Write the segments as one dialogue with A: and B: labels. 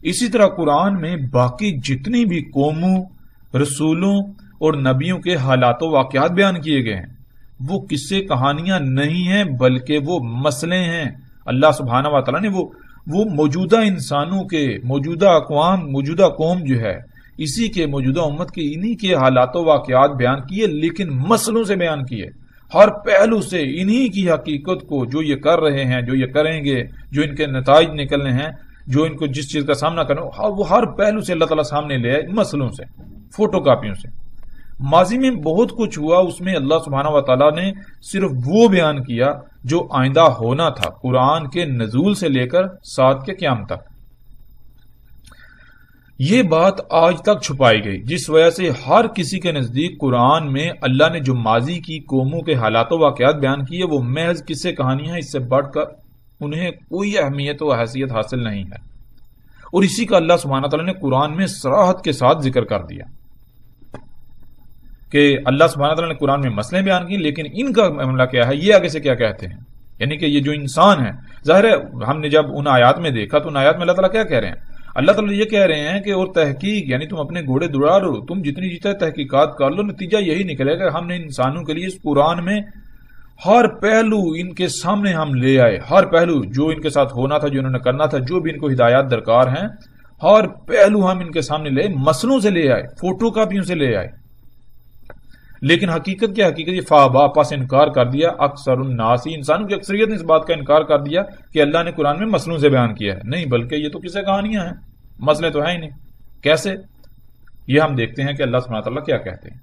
A: اسی طرح قرآن میں باقی جتنی بھی قوموں، رسولوں اور نبیوں کے حالات و واقعات بیان کیے گئے ہیں وہ قصے کہانیاں نہیں ہیں بلکہ وہ مسئلے ہیں۔ اللہ سبحانہ و تعالیٰ نے وہ موجودہ انسانوں کے، موجودہ اقوام، موجودہ قوم جو ہے اسی کے، موجودہ امت کے انہی کے حالات و واقعات بیان کیے، لیکن مسئلوں سے بیان کیے، ہر پہلو سے انہی کی حقیقت کو، جو یہ کر رہے ہیں، جو یہ کریں گے، جو ان کے نتائج نکلنے ہیں، جو ان کو جس چیز کا سامنا کرنا، وہ ہر پہلو سے اللہ تعالیٰ سامنے لے آئے، مسئلوں سے، فوٹو کاپیوں سے۔ ماضی میں بہت کچھ ہوا، اس میں اللہ سبحانہ و تعالیٰ نے صرف وہ بیان کیا جو آئندہ ہونا تھا، قرآن کے نزول سے لے کر ساتھ کے قیام تک۔ یہ بات آج تک چھپائی گئی، جس وجہ سے ہر کسی کے نزدیک قرآن میں اللہ نے جو ماضی کی قوموں کے حالات و واقعات بیان کیے وہ محض قصے کہانیاں، اس سے بڑھ کر انہیں کوئی اہمیت و حیثیت حاصل نہیں ہے، اور اسی کا اللہ سبحانہ تعالیٰ نے قرآن میں صراحت کے ساتھ ذکر کر دیا کہ اللہ سبحانہ تعالیٰ نے قرآن میں مسئلے بیان کی، لیکن ان کا معاملہ کیا ہے، یہ آگے سے کیا کہتے ہیں، یعنی کہ یہ جو انسان ہے، ظاہر ہے ہم نے جب ان آیات میں دیکھا تو ان آیات میں اللہ تعالیٰ کیا کہہ رہے ہیں، اللہ تعالیٰ یہ کہہ رہے ہیں کہ اور تحقیق، یعنی تم اپنے گھوڑے دوڑا لو، تم جتنی جتنا تحقیقات کر لو، نتیجہ یہی نکلے گا ہم نے انسانوں کے لیے اس قرآن میں ہر پہلو ان کے سامنے ہم لے آئے، ہر پہلو جو ان کے ساتھ ہونا تھا، جو انہوں نے کرنا تھا، جو بھی ان کو ہدایات درکار ہیں، ہر پہلو ہم ان کے سامنے لے، مسئلوں سے لے آئے، فوٹو کاپیوں سے لے آئے، لیکن حقیقت کیا، حقیقت یہ فابا، پس انکار کر دیا اکثر الناس، انسانوں کی اکثریت نے اس بات کا انکار کر دیا کہ اللہ نے قرآن میں مسئلوں سے بیان کیا ہے، نہیں بلکہ یہ تو قصے کہانیاں ہیں، مسئلے تو ہیں ہی نہیں۔ کیسے؟ یہ ہم دیکھتے ہیں کہ اللہ سبحانہ تعالیٰ کیا کہتے ہیں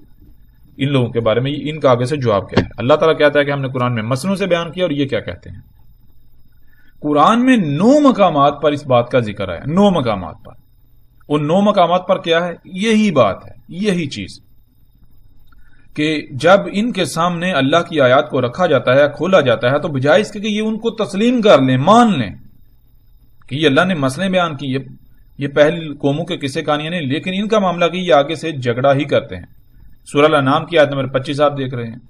A: ان لوگوں کے بارے میں، ان کا آگے سے جواب کیا ہے۔ اللہ تعالیٰ کہتا ہے کہ ہم نے قرآن میں مسئلوں سے بیان کیا، اور یہ کیا کہتے ہیں۔ قرآن میں 9 مقامات پر اس بات کا ذکر ہے، 9 مقامات پر، ان 9 مقامات پر کیا ہے، یہی بات ہے، یہی چیز کہ جب ان کے سامنے اللہ کی آیات کو رکھا جاتا ہے، کھولا جاتا ہے، تو بجائے اس کے کہ یہ ان کو تسلیم کر لیں، مان لیں کہ یہ اللہ نے مسئلے بیان کیے، یہ پہلی قوموں کے قصے کہانیاں نہیں، لیکن ان کا معاملہ کہ یہ آگے سے جھگڑا ہی کرتے ہیں۔ سورہ الانعام کی آیت نمبر 25 آپ دیکھ رہے ہیں،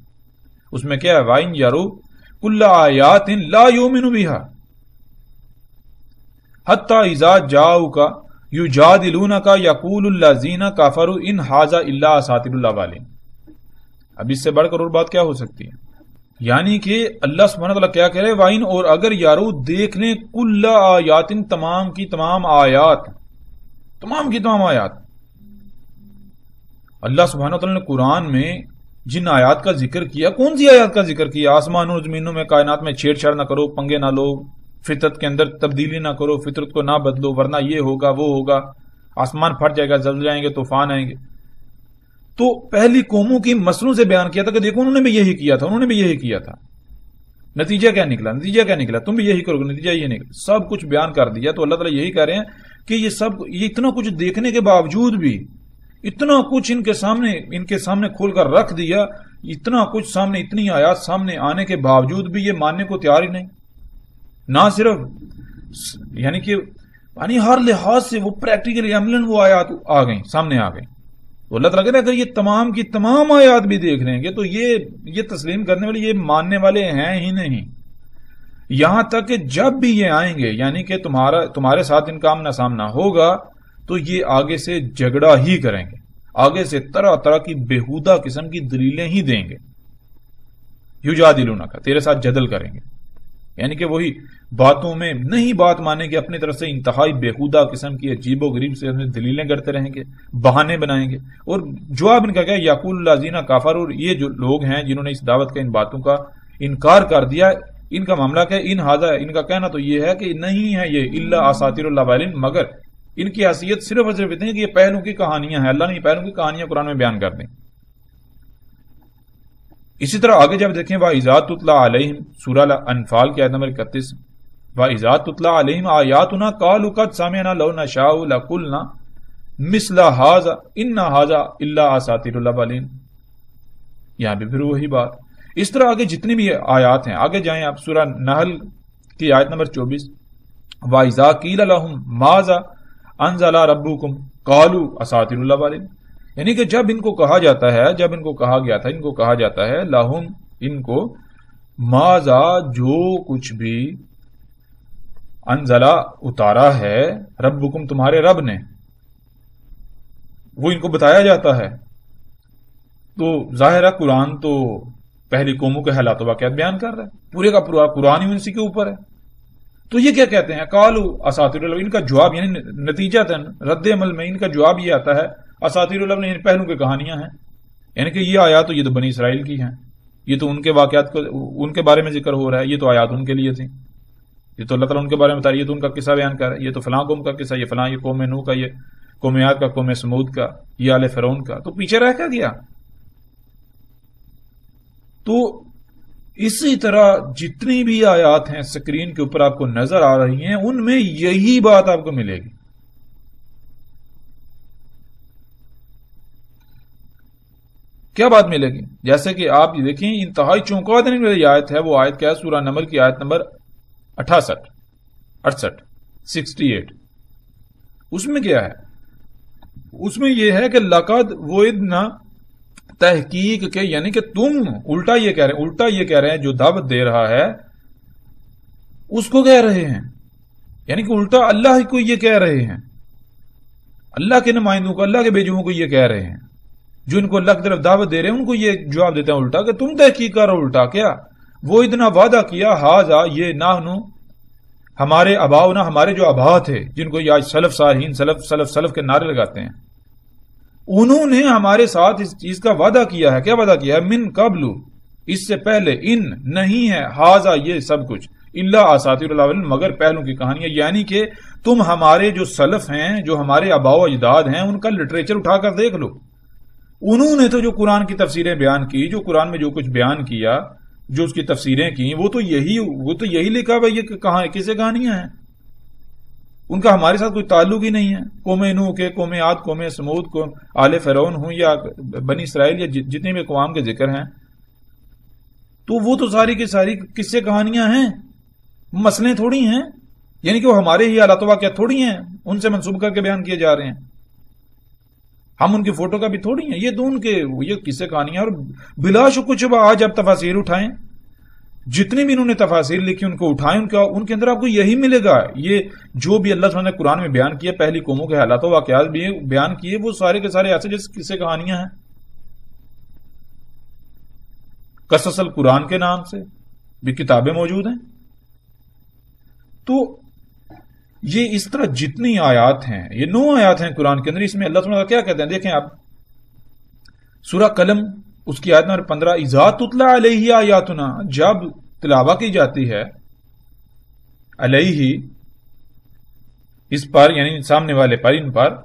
A: اس میں کیا ہے، وَإِن يَرَوْا كُلَّ آيَاتٍ لَا يُؤْمِنُوا بِهَا حَتَّى إِذَا جَاءُوكَ يُجَادِلُونَكَ يَقُولُ الَّذِينَ كَفَرُوا إِنْ هَٰذَا إِلَّا أَسَاطِيرُ الْأَوَّلِينَ۔ اب اس سے بڑھ کر اور بات کیا ہو سکتی ہے، یعنی کہ اللہ سبحانہ تعالیٰ کیا کہہ رہے ہیں، وَإِن، اور اگر یارو دیکھ لیں، کُلَّ آیَاتٍ، تمام کی تمام آیات، تمام کی تمام آیات، اللہ سبحانہ تعالیٰ نے قرآن میں جن آیات کا ذکر کیا، کون سی آیات کا ذکر کیا، آسمانوں اور زمینوں میں، کائنات میں چھیڑ چھاڑ نہ کرو، پنگے نہ لو، فطرت کے اندر تبدیلی نہ کرو، فطرت کو نہ بدلو ورنہ یہ ہوگا وہ ہوگا، آسمان پھٹ جائے گا، زلزلے آئیں گے، طوفان آئیں گے۔ تو پہلی قوموں کی مسئلوں سے بیان کیا تھا کہ دیکھو انہوں نے بھی یہی کیا تھا، انہوں نے بھی یہی کیا تھا، نتیجہ کیا نکلا، نتیجہ کیا نکلا، تم بھی یہی کرو گے، نتیجہ یہ نکلا، سب کچھ بیان کر دیا۔ تو اللہ تعالیٰ یہی کہہ رہے ہیں کہ یہ اتنا کچھ دیکھنے کے باوجود بھی، اتنا کچھ ان کے سامنے کھول کر رکھ دیا، اتنا کچھ سامنے، اتنی آیات سامنے آنے کے باوجود بھی یہ ماننے کو تیار ہی نہیں، نہ صرف یعنی ہر لحاظ سے وہ پریکٹیکلی عملاً وہ آیات آ گئیں، سامنے آ گئیں۔ تو اللہ تعالیٰ کہتا ہے اگر یہ تمام کی تمام آیات بھی دیکھ لیں گے تو یہ تسلیم کرنے والے، یہ ماننے والے ہیں ہی نہیں، یہاں تک کہ جب بھی یہ آئیں گے، یعنی کہ تمہارے ساتھ ان کا آمنا سامنا ہوگا تو یہ آگے سے جھگڑا ہی کریں گے، آگے سے طرح طرح کی بےہودہ قسم کی دلیلیں ہی دیں گے، یجادلونک، تیرے ساتھ جدل کریں گے، یعنی کہ وہی باتوں میں نہیں بات مانیں گے، اپنی طرف سے انتہائی بےہودہ قسم کی عجیب و غریب سے دلیلیں کرتے رہیں گے، بہانے بنائیں گے، اور جواب ان کا کیا، یقول الذین کفروا، یہ جو لوگ ہیں جنہوں نے اس دعوت کا، ان باتوں کا انکار کر دیا، ان کا معاملہ کیا، ان ھذا، ان کا کہنا تو یہ ہے کہ نہیں ہے یہ الا اساطیر الاولین، مگر ان کی حیثیت صرف اور صرف اتنی ہے کہ یہ پہلوں کی کہانیاں ہیں، اللہ نے یہ پہلوں کی کہانیاں قرآن میں بیان کر دیں۔ اسی طرح آگے جب دیکھیں وَإِذَا تُتْلَىٰ عَلَيْهِمْ، سورہ انفال کی آیت نمبر 31، وَإِذَا تُتْلَىٰ عَلَيْهِمْ آیَاتُنَا قَالُوا قَدْ سَمِعْنَا لَوْ نَشَاءُ لَقُلْنَا مِثْلَ هَٰذَا إِنَّ هَٰذَا إِلَّا أَسَاطِيرُ الْأَوَّلِينَ۔ یہاں بھی پھر وہی بات، اس طرح آگے جتنی بھی آیات ہیں، آگے جائیں آپ سورہ نحل کی آیت نمبر 24، وَإِذَا قِيلَ لَهُمْ مَاذَا أَنزَلَ رَبُّكُمْ قَالُوا أَسَاطِيرُ الْأَوَّلِينَ، یعنی کہ جب ان کو کہا جاتا ہے، جب ان کو کہا گیا تھا، ان کو کہا جاتا ہے لہم، ان کو، ماذا، جو کچھ بھی، انزلہ اتارا ہے ربکم تمہارے رب نے، وہ ان کو بتایا جاتا ہے. تو ظاہر ہے قرآن تو پہلی قوموں کے حالات و واقعات بیان کر رہا ہے، پورے کا پورا قرآن ہی اسی کے اوپر ہے. تو یہ کیا کہتے ہیں قالوا اساطیر الاولین، ان کا جواب یعنی نتیجہ رد عمل میں ان کا جواب یہ آتا ہے اساطیر الاولین پہلوں کی کہانیاں ہیں، یعنی کہ یہ آیات تو یہ تو بنی اسرائیل کی ہیں، یہ تو ان کے واقعات کو ان کے بارے میں ذکر ہو رہا ہے، یہ تو آیات ان کے لیے تھیں، یہ تو اللہ تعالیٰ ان کے بارے میں بتا رہا ہے، یہ تو ان کا قصہ بیان کر رہا ہے، یہ تو فلاں قوم کا قصہ، یہ فلاں، یہ قوم نوح کا، یہ قوم عاد کا، قوم سمود کا، یہ آل فرعون کا. تو پیچھے رہ کیا گیا. تو اسی طرح جتنی بھی آیات ہیں سکرین کے اوپر آپ کو نظر آ رہی ہیں ان میں یہی بات آپ کو ملے گی. کیا بات ملے گی؟ جیسے کہ آپ یہ دیکھیں انتہائی چونکا دینے والی آیت ہے، وہ آیت کیا ہے؟ سورہ نمل کی آیت نمبر 68. اس میں کیا ہے؟ اس میں یہ ہے کہ لقد وعدنا، تحقیق کے، یعنی کہ تم الٹا یہ کہہ رہے ہیں جو دعوت دے رہا ہے اس کو کہہ رہے ہیں، یعنی کہ الٹا اللہ کو یہ کہہ رہے ہیں، اللہ کے نمائندوں کو، اللہ کے بھیجوں کو یہ کہہ رہے ہیں، جو ان کو اللہ کی طرف دعوت دے رہے ہیں ان کو یہ جواب دیتے ہیں الٹا کہ تم تحقیق کر رہو الٹا. کیا وہ اتنا وعدہ کیا ہاذا یہ نحنو، ہمارے اباؤنا، ہمارے جو ابا تھے جن کو یہ آج سلف صالحین سلف کے نعرے لگاتے ہیں، انہوں نے ہمارے ساتھ اس چیز کا وعدہ کیا ہے. کیا وعدہ کیا ہے؟ من قبل، اس سے پہلے، ان نہیں ہے، ہاذا یہ سب کچھ، الا اساطیر الاولین مگر پہلوں کی کہانیاں، یعنی کہ تم ہمارے جو سلف ہیں، جو ہمارے آباء و اجداد ہیں، ان کا لٹریچر اٹھا کر دیکھ لو. انہوں نے تو جو قرآن کی تفسیریں بیان کی، جو قرآن میں جو کچھ بیان کیا، جو اس کی تفسیریں کی، وہ تو یہی لکھا بھائی یہ کہاں کسے کہانیاں ہیں، ان کا ہمارے ساتھ کوئی تعلق ہی نہیں ہے. قوم نوح کے، قوم عاد، قوم سمود، کو آل فرعون ہوں یا بنی اسرائیل یا جتنے بھی اقوام کے ذکر ہیں، تو وہ تو ساری کی ساری قصے کہانیاں ہیں، مسئلے تھوڑی ہیں، یعنی کہ وہ ہمارے ہی حالات و واقعات تھوڑی ہیں ان سے منسوب کر کے بیان کیے جا رہے ہیں، ہم ان کی فوٹو کا بھی تھوڑی ہیں، یہ تو ان کے یہ قصے کہانیاں. اور بلا شک شبہ آج آپ تفاسیر اٹھائیں، جتنی بھی انہوں نے تفاسیر لکھی ان کو اٹھائیں، ان کے اندر آپ کو یہی ملے گا. یہ جو بھی اللہ تعالیٰ نے قرآن میں بیان کیا، پہلی قوموں کے حالات و واقعات بھی بیان کیے، وہ سارے کے سارے ایسے جیسے قصے کہانیاں ہیں. قصص القرآن کے نام سے بھی کتابیں موجود ہیں. تو یہ اس طرح جتنی آیات ہیں، یہ 9 آیات ہیں قرآن کے اندر، اس میں اللہ تعالیٰ کیا کہتے ہیں دیکھیں آپ. سورہ قلم اس کی آیت نمبر 15، اذا تتلی علیہ آیاتنا، جب تلاوت کی جاتی ہے علیہ اس پر، یعنی سامنے والے پر، ان پر،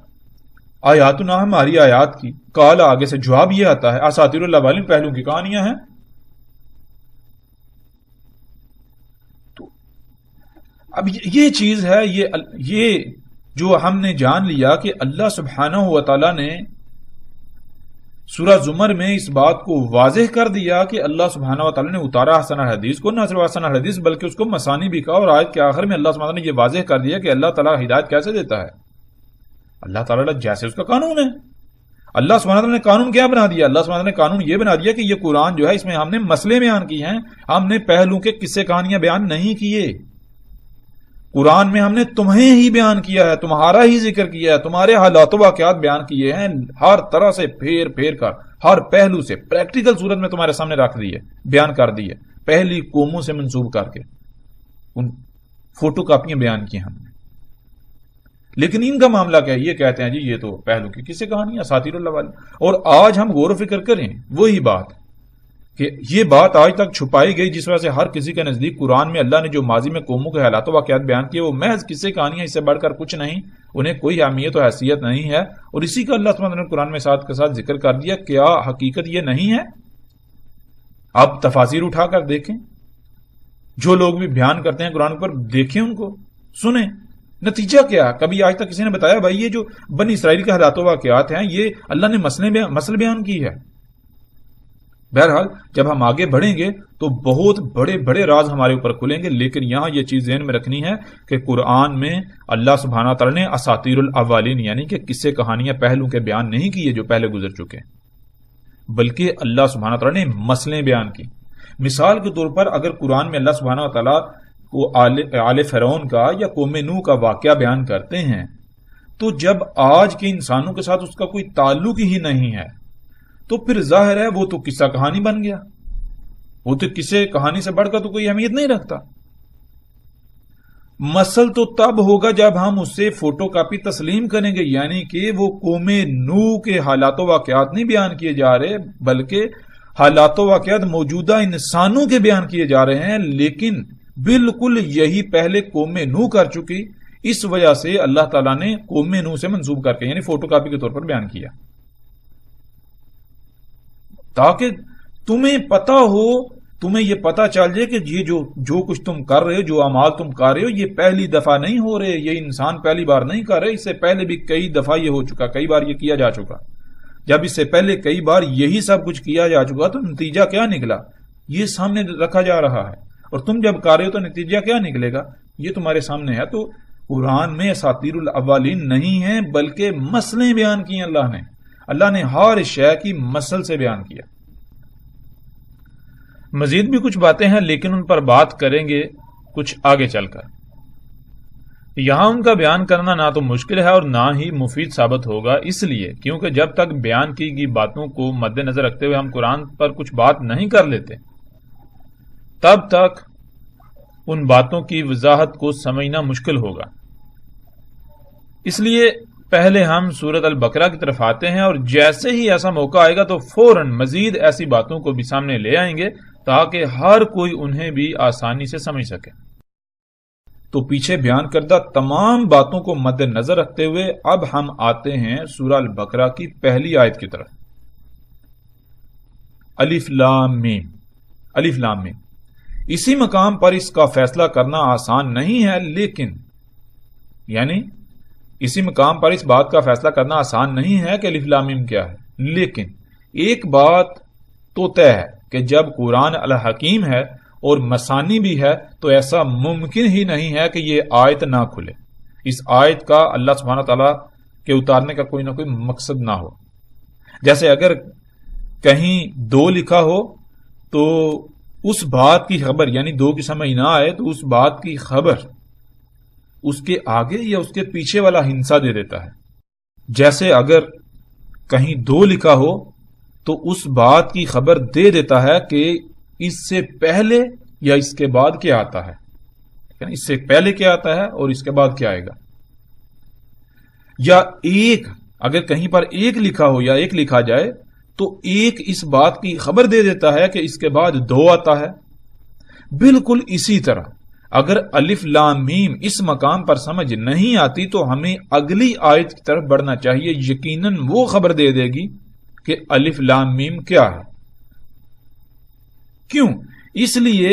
A: آیاتنا ہماری آیات کی، قال آگے سے جواب یہ آتا ہے اساطیر الاولین پہلوں کی کہانیاں ہیں. تو اب یہ چیز ہے، یہ جو ہم نے جان لیا کہ اللہ سبحانہ و تعالی نے سورہ زمر میں اس بات کو واضح کر دیا کہ اللہ سبحانہ و تعالی نے اتارا حسن الحدیث کو، نہ صرف حسن الحدیث بلکہ اس کو مسانی بھی کہا. اور آیت کے آخر میں اللہ سبحانہ نے یہ واضح کر دیا کہ اللہ تعالیٰ ہدایت کیسے دیتا ہے. اللہ تعالیٰ جیسے اس کا قانون ہے، اللہ سبحانہ تعالیٰ نے قانون کیا بنا دیا؟ اللہ سبحانہ نے قانون یہ بنا دیا کہ یہ قرآن جو ہے اس میں ہم نے مسئلے بیان کیے ہیں، ہم نے پہلوں کے قصے کہانیاں بیان نہیں کیے. قرآن میں ہم نے تمہیں ہی بیان کیا ہے، تمہارا ہی ذکر کیا ہے، تمہارے حالات و واقعات بیان کیے ہیں، ہر طرح سے پھیر پھیر کر، ہر پہلو سے پریکٹیکل صورت میں تمہارے سامنے رکھ دیے، بیان کر دیے، پہلی قوموں سے منسوب کر کے ان فوٹو کاپیاں بیان کی ہم نے. لیکن ان کا معاملہ کیا ہے؟ یہ کہتے ہیں جی یہ تو پہلو کی کسی کہانی اساطیر الاولین. اور آج ہم غور و فکر کریں وہی بات کہ یہ بات آج تک چھپائی گئی، جس وجہ سے ہر کسی کے نزدیک قرآن میں اللہ نے جو ماضی میں قوموں کے حالات و واقعات بیان کیے وہ محض قصے کہانیاں، اس سے بڑھ کر کچھ نہیں، انہیں کوئی اہمیت و حیثیت نہیں ہے. اور اسی کا اللہ تعالیٰ نے قرآن میں ساتھ کے ساتھ ذکر کر دیا. کیا حقیقت یہ نہیں ہے؟ آپ تفاسیر اٹھا کر دیکھیں، جو لوگ بھی بیان کرتے ہیں قرآن پر، دیکھیں ان کو، سنیں، نتیجہ کیا؟ کبھی آج تک کسی نے بتایا بھائی یہ جو بنی اسرائیل کے حالات و واقعات ہیں یہ اللہ نے مسئلے بیان کی ہے؟ بہرحال جب ہم آگے بڑھیں گے تو بہت بڑے بڑے راز ہمارے اوپر کھلیں گے. لیکن یہاں یہ چیز ذہن میں رکھنی ہے کہ قرآن میں اللہ سبحانہ تعالیٰ نے اساطیر الاولین یعنی کہ قصے کہانیاں پہلوں کے بیان نہیں کیے جو پہلے گزر چکے، بلکہ اللہ سبحانہ تعالیٰ نے مسئلے بیان کی. مثال کے طور پر اگر قرآن میں اللہ سبحانہ تعالیٰ آل فرعون کا یا قوم نوح کا واقعہ بیان کرتے ہیں تو جب آج کے انسانوں کے ساتھ اس کا کوئی تعلق ہی نہیں ہے تو پھر ظاہر ہے وہ تو قصہ کہانی بن گیا، وہ تو قصے کہانی سے بڑھ کر تو کوئی اہمیت نہیں رکھتا۔ مسل تو تب ہوگا جب ہم اسے فوٹو کاپی تسلیم کریں گے، یعنی کہ وہ قوم نوح کے حالات و واقعات نہیں بیان کیے جا رہے بلکہ حالات و واقعات موجودہ انسانوں کے بیان کیے جا رہے ہیں، لیکن بالکل یہی پہلے قوم نوح کر چکی، اس وجہ سے اللہ تعالیٰ نے قوم نوح سے منسوب کر کے یعنی فوٹو کاپی کے طور پر بیان کیا، تاکہ تمہیں پتا ہو، تمہیں یہ پتا چل جائے کہ یہ جو کچھ تم کر رہے ہو، جو اعمال تم کر رہے ہو، یہ پہلی دفعہ نہیں ہو رہے، یہ انسان پہلی بار نہیں کر رہے، اس سے پہلے بھی کئی دفعہ یہ ہو چکا، کئی بار یہ کیا جا چکا۔ جب اس سے پہلے کئی بار یہی سب کچھ کیا جا چکا تو نتیجہ کیا نکلا، یہ سامنے رکھا جا رہا ہے، اور تم جب کر رہے ہو تو نتیجہ کیا نکلے گا، یہ تمہارے سامنے ہے۔ تو قرآن میں اساطیر الاولین نہیں ہیں بلکہ مسئلے بیان کیے اللہ نے ہر شے کی مسل سے بیان کیا۔ مزید بھی کچھ باتیں ہیں لیکن ان پر بات کریں گے کچھ آگے چل کر۔ یہاں ان کا بیان کرنا نہ تو مشکل ہے اور نہ ہی مفید ثابت ہوگا، اس لیے کیونکہ جب تک بیان کی گئی باتوں کو مد نظر رکھتے ہوئے ہم قرآن پر کچھ بات نہیں کر لیتے تب تک ان باتوں کی وضاحت کو سمجھنا مشکل ہوگا۔ اس لیے پہلے ہم سورۃ البقرہ کی طرف آتے ہیں، اور جیسے ہی ایسا موقع آئے گا تو فوراً مزید ایسی باتوں کو بھی سامنے لے آئیں گے تاکہ ہر کوئی انہیں بھی آسانی سے سمجھ سکے۔ تو پیچھے بیان کردہ تمام باتوں کو مد نظر رکھتے ہوئے اب ہم آتے ہیں سورہ البقرہ کی پہلی آیت کی طرف۔ الف لام میم، الف لام میم۔ اسی مقام پر اس کا فیصلہ کرنا آسان نہیں ہے، لیکن یعنی اسی مقام پر اس بات کا فیصلہ کرنا آسان نہیں ہے کہ الف لام میم کیا ہے، لیکن ایک بات تو طے ہے کہ جب قرآن الحکیم ہے اور مسانی بھی ہے تو ایسا ممکن ہی نہیں ہے کہ یہ آیت نہ کھلے، اس آیت کا اللہ سبحانہ تعالیٰ کے اتارنے کا کوئی نہ کوئی مقصد نہ ہو۔ جیسے اگر کہیں 2 لکھا ہو تو اس بات کی خبر یعنی 2 کی سمجھ نہ آئے تو اس بات کی خبر اس کے آگے یا اس کے پیچھے والا ہنسا دے دیتا ہے۔ جیسے اگر کہیں 2 لکھا ہو تو اس بات کی خبر دے دیتا ہے کہ اس سے پہلے یا اس کے بعد کیا آتا ہے، یعنی اس سے پہلے کیا آتا ہے اور اس کے بعد کیا آئے گا۔ یا اگر کہیں پر 1 لکھا ہو یا 1 لکھا جائے تو 1 اس بات کی خبر دے دیتا ہے کہ اس کے بعد 2 آتا ہے۔ بالکل اسی طرح اگر الف لام میم اس مقام پر سمجھ نہیں آتی تو ہمیں اگلی آیت کی طرف بڑھنا چاہیے، یقیناً وہ خبر دے دے گی کہ الف لام میم کیا ہے۔ کیوں؟ اس لیے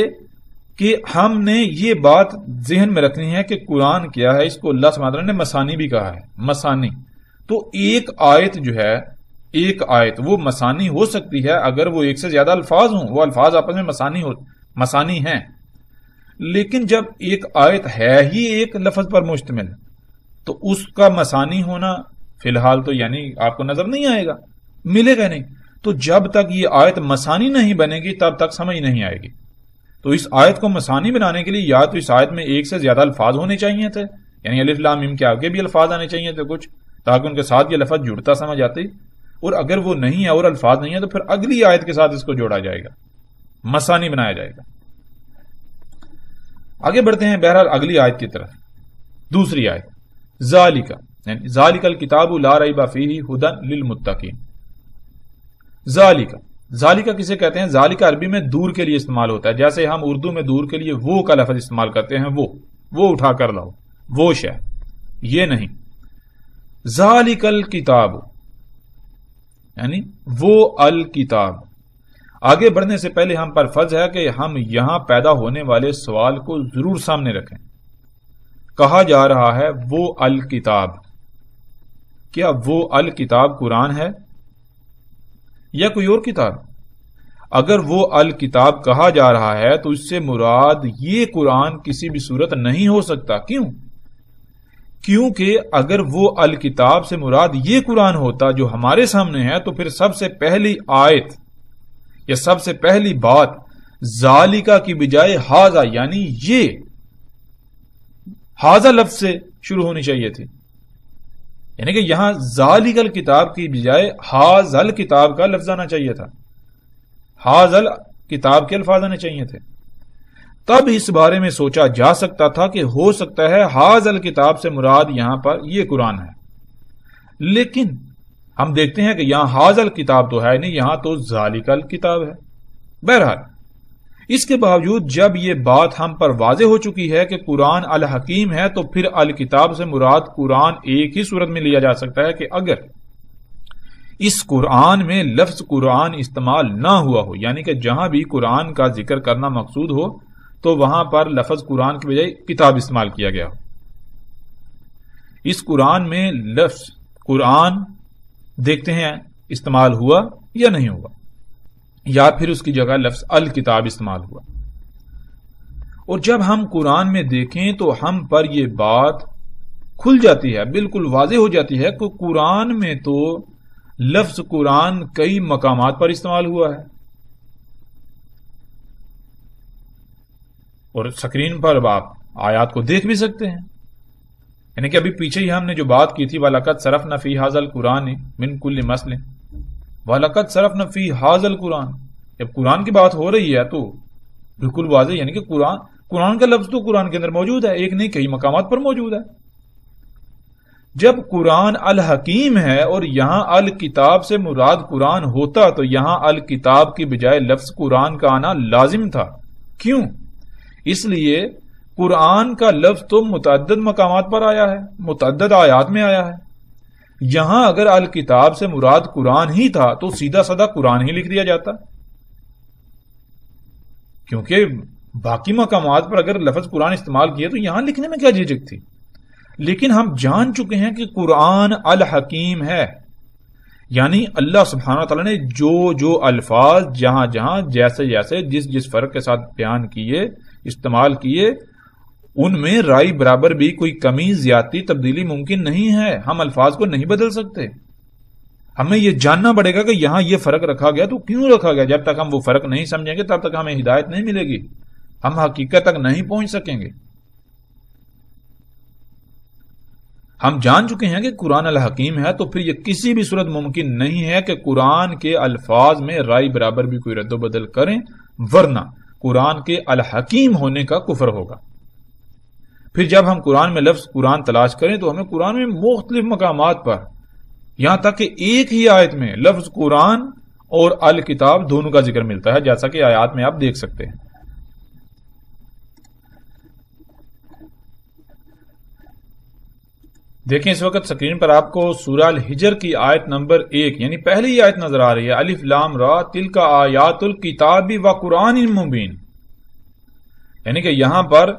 A: کہ ہم نے یہ بات ذہن میں رکھنی ہے کہ قرآن کیا ہے، اس کو اللہ سبحانہ وتعالیٰ نے مسانی بھی کہا ہے، مسانی۔ تو ایک آیت جو ہے، ایک آیت وہ مسانی ہو سکتی ہے اگر وہ 1 سے زیادہ الفاظ ہوں، وہ الفاظ آپس میں مسانی ہیں، لیکن جب ایک آیت ہے ہی ایک لفظ پر مشتمل تو اس کا مسانی ہونا فی الحال تو یعنی آپ کو نظر نہیں آئے گا، ملے گا نہیں۔ تو جب تک یہ آیت مسانی نہیں بنے گی تب تک سمجھ نہیں آئے گی۔ تو اس آیت کو مسانی بنانے کے لیے یا تو اس آیت میں 1 سے زیادہ الفاظ ہونے چاہیے تھے، یعنی الف لام میم کے آگے بھی الفاظ آنے چاہیے تھے کچھ، تاکہ ان کے ساتھ یہ لفظ جڑتا سمجھ آتے، اور اگر وہ نہیں ہے اور الفاظ نہیں ہے تو پھر اگلی آیت کے ساتھ اس کو جوڑا جائے گا، مسانی بنایا جائے گا۔ آگے بڑھتے ہیں بہرحال اگلی آیت کی طرف۔ دوسری آیت ذالک، یعنی ذالک الکتاب لا ریب فیہ ھدی للمتقین۔ ذالک کسے کہتے ہیں؟ ذالک عربی میں دور کے لیے استعمال ہوتا ہے، جیسے ہم اردو میں دور کے لیے وہ کا لفظ استعمال کرتے ہیں، وہ اٹھا کر لاؤ، وہ شے، یہ نہیں۔ ذالک الکتاب یعنی وہ الکتاب۔ آگے بڑھنے سے پہلے ہم پر فرض ہے کہ ہم یہاں پیدا ہونے والے سوال کو ضرور سامنے رکھیں۔ کہا جا رہا ہے وہ الکتاب، کیا وہ الکتاب قرآن ہے یا کوئی اور کتاب؟ اگر وہ الکتاب کہا جا رہا ہے تو اس سے مراد یہ قرآن کسی بھی صورت نہیں ہو سکتا۔ کیوں؟ کیونکہ اگر وہ الکتاب سے مراد یہ قرآن ہوتا جو ہمارے سامنے ہے تو پھر سب سے پہلی آیت یا سب سے پہلی بات ذالکہ کی بجائے ھذا یعنی یہ حاضہ لفظ سے شروع ہونی چاہیے تھی، یعنی کہ یہاں ذالک کتاب کی بجائے حاضل کتاب کا لفظ آنا چاہیے تھا، حاضل کتاب کے الفاظ آنے چاہیے تھے. تب اس بارے میں سوچا جا سکتا تھا کہ ہو سکتا ہے حاضل کتاب سے مراد یہاں پر یہ قرآن ہے. لیکن ہم دیکھتے ہیں کہ یہاں حاضل کتاب تو ہے نہیں، یہاں تو ذالک کتاب ہے. بہرحال اس کے باوجود جب یہ بات ہم پر واضح ہو چکی ہے کہ قرآن الحکیم ہے، تو پھر الکتاب سے مراد قرآن ایک ہی صورت میں لیا جا سکتا ہے کہ اگر اس قرآن میں لفظ قرآن استعمال نہ ہوا ہو، یعنی کہ جہاں بھی قرآن کا ذکر کرنا مقصود ہو تو وہاں پر لفظ قرآن کی بجائے کتاب استعمال کیا گیا ہو. اس قرآن میں لفظ قرآن دیکھتے ہیں استعمال ہوا یا نہیں ہوا، یا پھر اس کی جگہ لفظ الکتاب استعمال ہوا. اور جب ہم قرآن میں دیکھیں تو ہم پر یہ بات کھل جاتی ہے، بالکل واضح ہو جاتی ہے کہ قرآن میں تو لفظ قرآن کئی مقامات پر استعمال ہوا ہے. اور سکرین پر آپ آیات کو دیکھ بھی سکتے ہیں، یعنی کہ ابھی پیچھے ہی ہم نے جو بات کی تھی وَلَقَدْ صَرَفْنَا فِي هَذَا الْقُرْآنِ مِنْ كُلِّ مَثْلٍ، وَلَقَدْ صَرَفْنَا فِي هَذَا الْقُرْآنِ. جب قرآن کی بات ہو رہی ہے تو بالکل واضح، یعنی کہ قرآن کا لفظ تو قرآن کے اندر موجود ہے، ایک نہیں کئی مقامات پر موجود ہے. جب قرآن الحکیم ہے اور یہاں الکتاب سے مراد قرآن ہوتا تو یہاں الکتاب کی بجائے لفظ قرآن کا آنا لازم تھا. کیوں؟ اس لیے قرآن کا لفظ تو متعدد مقامات پر آیا ہے، متعدد آیات میں آیا ہے. یہاں اگر الکتاب سے مراد قرآن ہی تھا تو سیدھا سادہ قرآن ہی لکھ دیا جاتا، کیونکہ باقی مقامات پر اگر لفظ قرآن استعمال کیا تو یہاں لکھنے میں کیا جھجک تھی. لیکن ہم جان چکے ہیں کہ قرآن الحکیم ہے، یعنی اللہ سبحانہ وتعالی نے جو الفاظ جہاں جہاں جیسے جیسے جس فرق کے ساتھ بیان کیے استعمال کیے، ان میں رائے برابر بھی کوئی کمی زیادتی تبدیلی ممکن نہیں ہے. ہم الفاظ کو نہیں بدل سکتے. ہمیں یہ جاننا پڑے گا کہ یہاں یہ فرق رکھا گیا تو کیوں رکھا گیا. جب تک ہم وہ فرق نہیں سمجھیں گے تب تک ہمیں ہدایت نہیں ملے گی، ہم حقیقت تک نہیں پہنچ سکیں گے. ہم جان چکے ہیں کہ قرآن الحکیم ہے تو پھر یہ کسی بھی صورت ممکن نہیں ہے کہ قرآن کے الفاظ میں رائے برابر بھی کوئی رد و بدل کریں، ورنہ قرآن کے الحکیم ہونے کا کفر ہوگا. پھر جب ہم قرآن میں لفظ قرآن تلاش کریں تو ہمیں قرآن میں مختلف مقامات پر، یہاں تک کہ ایک ہی آیت میں لفظ قرآن اور الکتاب دونوں کا ذکر ملتا ہے، جیسا کہ آیات میں آپ دیکھ سکتے ہیں. دیکھیں اس وقت سکرین پر آپ کو سورہ الحجر کی آیت نمبر 1 یعنی پہلی آیت نظر آ رہی ہے، الف لام را تلک آیات الکتاب و قرآن مبین. یعنی کہ یہاں پر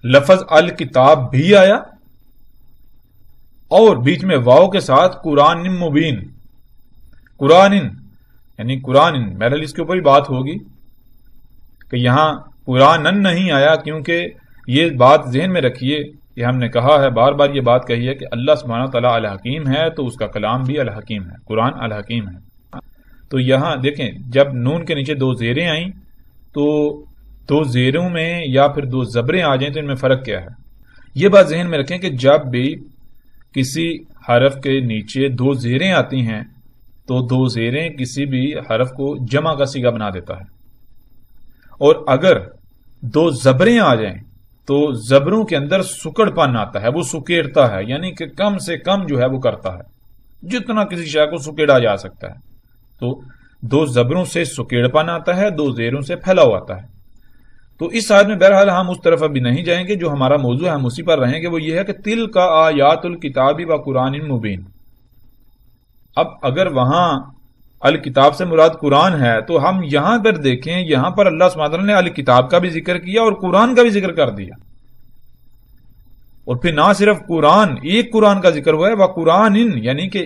A: لفظ الکتاب بھی آیا اور بیچ میں واو کے ساتھ قرآن مبین. قرآن یعنی قرآن، بہرحال اس کے اوپر ہی بات ہوگی کہ یہاں قرآن نہیں آیا، کیونکہ یہ بات ذہن میں رکھیے کہ ہم نے کہا ہے، بار بار یہ بات کہی ہے کہ اللہ سبحانہ تعالیٰ الحکیم ہے تو اس کا کلام بھی الحکیم ہے، قرآن الحکیم ہے. تو یہاں دیکھیں جب نون کے نیچے 2 زیریں آئیں تو 2 زیروں میں یا پھر 2 زبریں آ جائیں تو ان میں فرق کیا ہے. یہ بات ذہن میں رکھیں کہ جب بھی کسی حرف کے نیچے 2 زیریں آتی ہیں تو 2 زیریں کسی بھی حرف کو جمع کا صیغہ بنا دیتا ہے، اور اگر 2 زبریں آ جائیں تو زبروں کے اندر سکڑ پن آتا ہے، وہ سکیڑتا ہے، یعنی کہ کم سے کم جو ہے وہ کرتا ہے، جتنا کسی شے کو سکیڑا جا سکتا ہے. تو 2 زبروں سے سکیڑ پن آتا ہے، 2 زیروں سے پھیلاؤ آتا ہے. تو اس آیت میں بہرحال ہم اس طرف ابھی نہیں جائیں گے، جو ہمارا موضوع ہے ہم اسی پر رہیں گے. وہ یہ ہے کہ تل کا آیات الکتاب و قرآن مبین. اب اگر وہاں الکتاب سے مراد قرآن ہے تو ہم یہاں پر دیکھیں، یہاں پر اللہ سبحانہ وتعالی نے الکتاب کا بھی ذکر کیا اور قرآن کا بھی ذکر کر دیا. اور پھر نہ صرف قرآن، ایک قرآن کا ذکر ہوا ہے، وہ قرآن یعنی کہ